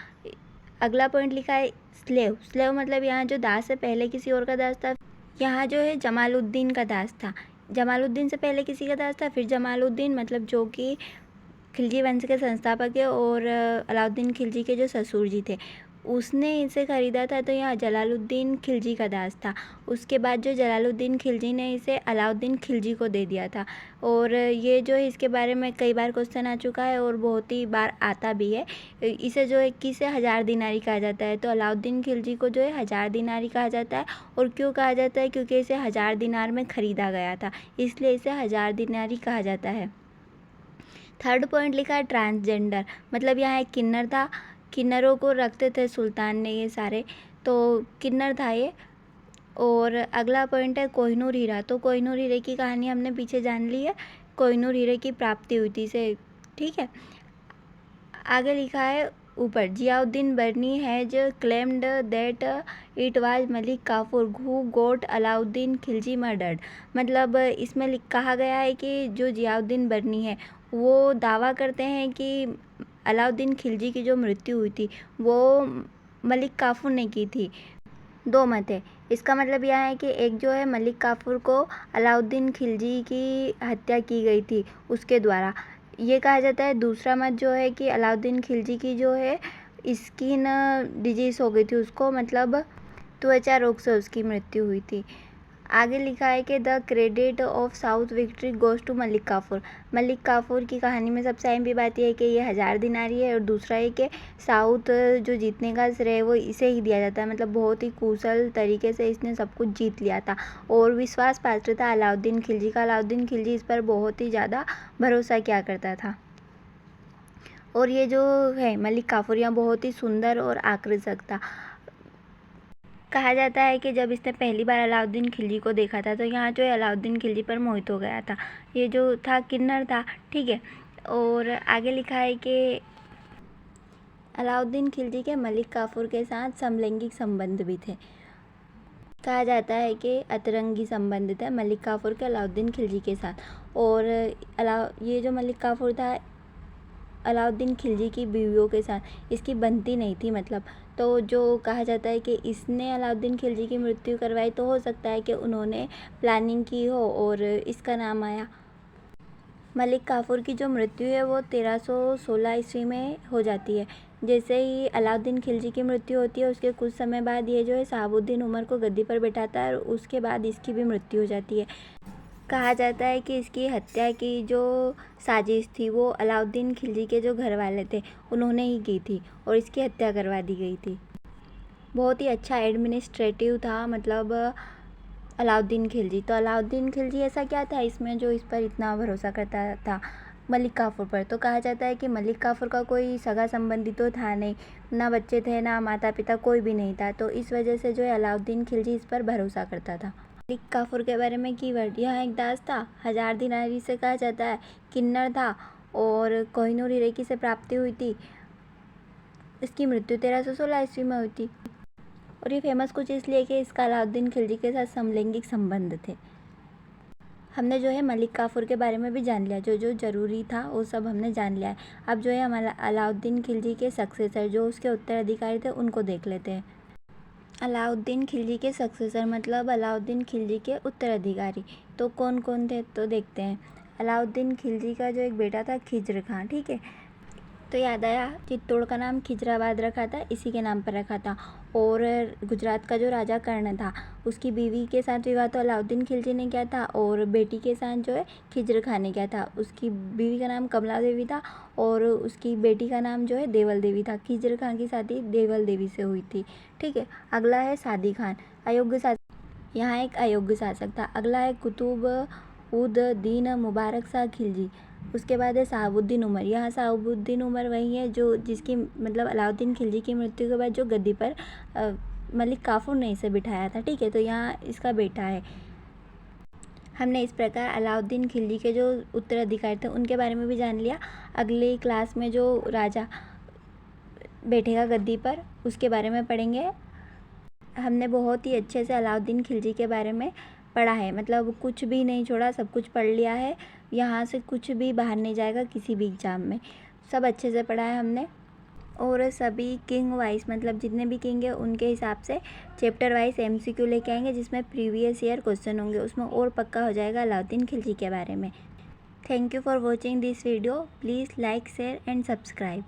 अगला पॉइंट लिखा है स्लेव मतलब यहाँ जो दास है पहले किसी और का दास था। यहाँ जो है जमालुद्दीन का दास था। जमालुद्दीन से पहले किसी का दास था, फिर जमालुद्दीन मतलब जो कि खिलजी वंश के संस्थापक है और अलाउद्दीन खिलजी के जो ससुर जी थे, उसने इसे ख़रीदा था। तो यहाँ जलालुद्दीन खिलजी का दास था। उसके बाद जो जलालुद्दीन खिलजी ने इसे अलाउद्दीन खिलजी को दे दिया था। और ये जो है इसके बारे में कई बार क्वेश्चन आ चुका है और बहुत ही बार आता भी है। इसे जो है किसे 1000 दिनारी कहा जाता है, तो अलाउद्दीन खिलजी को जो है 1000 दिनारी कहा जाता है। और क्यों कहा जाता है, क्योंकि इसे 1000 दिनार में ख़रीदा गया था, इसलिए इसे 1000 दिनारी कहा जाता है। थर्ड पॉइंट लिखा है ट्रांसजेंडर, मतलब यहाँ एक किन्नर था। किन्नरों को रखते थे सुल्तान ने ये सारे, तो किन्नर था ये। और अगला पॉइंट है कोहिनूर हीरा। तो कोहिनूर हीरे की कहानी हमने पीछे जान ली है, कोहिनूर हीरे की प्राप्ति हुई थी इसे, ठीक है। आगे लिखा है ऊपर, Ziauddin Barani has claimed that it was Malik Kafur who got Alauddin Khilji murdered. मतलब इसमें कहा गया है कि जो जियाउद्दीन बर्नी है वो दावा करते हैं कि अलाउद्दीन खिलजी की जो मृत्यु हुई थी वो मलिक काफ़ूर ने की थी। दो मत है, इसका मतलब यह है कि एक जो है मलिक काफ़ूर को अलाउद्दीन खिलजी की हत्या की गई थी उसके द्वारा, ये कहा जाता है। दूसरा मत जो है कि अलाउद्दीन खिलजी की जो है स्किन डिजीज़ हो गई थी उसको, मतलब त्वचा रोग से उसकी मृत्यु हुई थी। आगे लिखा है कि the credit of south victory goes to Malik Kafur. Malik Kafur की कहानी में सबसे अहम भी बात यह है कि ये 1000 दिनारी है। और दूसरा है कि साउथ जो जीतने का श्रेय वो इसे ही दिया जाता है, मतलब बहुत ही कुशल तरीके से इसने सब कुछ जीत लिया था। और विश्वास पात्र था अलाउद्दीन खिलजी का। अलाउद्दीन खिलजी इस पर बहुत ही ज़्यादा भरोसा किया करता था। और ये जो है मलिक काफ़ूर यहाँ बहुत ही सुंदर और आकर्षक था। कहा जाता है कि जब इसने पहली बार अलाउद्दीन खिलजी को देखा था तो यहाँ जो है अलाउद्दीन खिलजी पर मोहित हो गया था। ये जो था किन्नर था, ठीक है। और आगे लिखा है कि अलाउद्दीन खिलजी के मलिक काफ़ूर के साथ समलैंगिक संबंध भी थे। कहा जाता है कि अतरंगी संबंध थे मलिक काफ़ूर के अलाउद्दीन खिलजी के साथ। और ये जो मलिक काफ़ूर था अलाउद्दीन खिलजी की बीवियों के साथ इसकी बनती नहीं थी, मतलब। तो जो कहा जाता है कि इसने अलाउद्दीन खिलजी की मृत्यु करवाई, तो हो सकता है कि उन्होंने प्लानिंग की हो और इसका नाम आया। मलिक काफ़ूर की जो मृत्यु है वो 1316 ईस्वी में हो जाती है। जैसे ही अलाउद्दीन खिलजी की मृत्यु होती है उसके कुछ समय बाद ये जो है शहाबुद्दीन उमर को गद्दी पर बैठाता है और उसके बाद इसकी भी मृत्यु हो जाती है। कहा जाता है कि इसकी हत्या की जो साजिश थी वो अलाउद्दीन खिलजी के जो घर वाले थे उन्होंने ही की थी और इसकी हत्या करवा दी गई थी। बहुत ही अच्छा एडमिनिस्ट्रेटिव था, मतलब अलाउद्दीन खिलजी। तो अलाउद्दीन खिलजी ऐसा क्या था इसमें जो इस पर इतना भरोसा करता था मलिक काफ़ूर पर। तो कहा जाता है कि मलिक काफ़ूर का कोई सगा संबंधी तो था नहीं, ना बच्चे थे ना माता पिता, कोई भी नहीं था। तो इस वजह से जो है अलाउद्दीन खिलजी इस पर भरोसा करता था। मलिक काफ़ूर के बारे में कीवर्ड, यह एक दास था, 1000 दिनारी से कहा जाता है, किन्नर था और कोहिनूर हीरे की से प्राप्ति हुई थी। इसकी मृत्यु 1316 ईस्वी में हुई थी। और ये फेमस कुछ इसलिए कि इसका अलाउद्दीन खिलजी के साथ समलैंगिक संबंध थे। हमने जो है मलिक काफ़ूर के बारे में भी जान लिया, जो जो ज़रूरी था वो सब हमने जान लिया है। अब जो है हम अलाउद्दीन खिलजी के सक्सेसर, जो उसके उत्तराधिकारी थे, उनको देख लेते हैं। अलाउद्दीन खिलजी के सक्सेसर मतलब अलाउद्दीन खिलजी के उत्तराधिकारी तो कौन कौन थे, तो देखते हैं। अलाउद्दीन खिलजी का जो एक बेटा था खिज्र खां, ठीक है। तो याद आया, चित्तौड़ का नाम खिजराबाद रखा था, इसी के नाम पर रखा था। और गुजरात का जो राजा कर्ण था, उसकी बीवी के साथ विवाह तो अलाउद्दीन खिलजी ने किया था, और बेटी के साथ जो है खिज्र खां ने किया था। उसकी बीवी का नाम कमला देवी था और उसकी बेटी का नाम जो है देवल देवी था। खिज्र खां की शादी देवल देवी से हुई थी, ठीक है। अगला है सादी खान, अयोग्य शासक। यहाँ एक अयोग्य शासक था। अगला है कुतुब उद दीन मुबारक शाह खिलजी। उसके बाद है शहाबुद्दीन उमर। यहाँ शहाबुद्दीन उमर वही है जो जिसकी मतलब अलाउद्दीन खिलजी की मृत्यु के बाद जो गद्दी पर मलिक काफ़ूर ने इसे बिठाया था, ठीक है। तो यहाँ इसका बेटा है। हमने इस प्रकार अलाउद्दीन खिलजी के जो उत्तराधिकारी थे उनके बारे में भी जान लिया। अगली क्लास में जो राजा बैठेगा गद्दी पर उसके बारे में पढ़ेंगे। हमने बहुत ही अच्छे से अलाउद्दीन खिलजी के बारे में पढ़ा है, मतलब कुछ भी नहीं छोड़ा, सब कुछ पढ़ लिया है। यहाँ से कुछ भी बाहर नहीं जाएगा किसी भी एग्ज़ाम में, सब अच्छे से पढ़ा है हमने। और सभी किंग वाइज मतलब जितने भी किंग हैं उनके हिसाब से चैप्टर वाइज MCQ लेके आएंगे, जिसमें प्रीवियस ईयर क्वेश्चन होंगे, उसमें और पक्का हो जाएगा अलाउद्दीन खिलजी के बारे में। Thank you for watching this video. Please like, share and subscribe.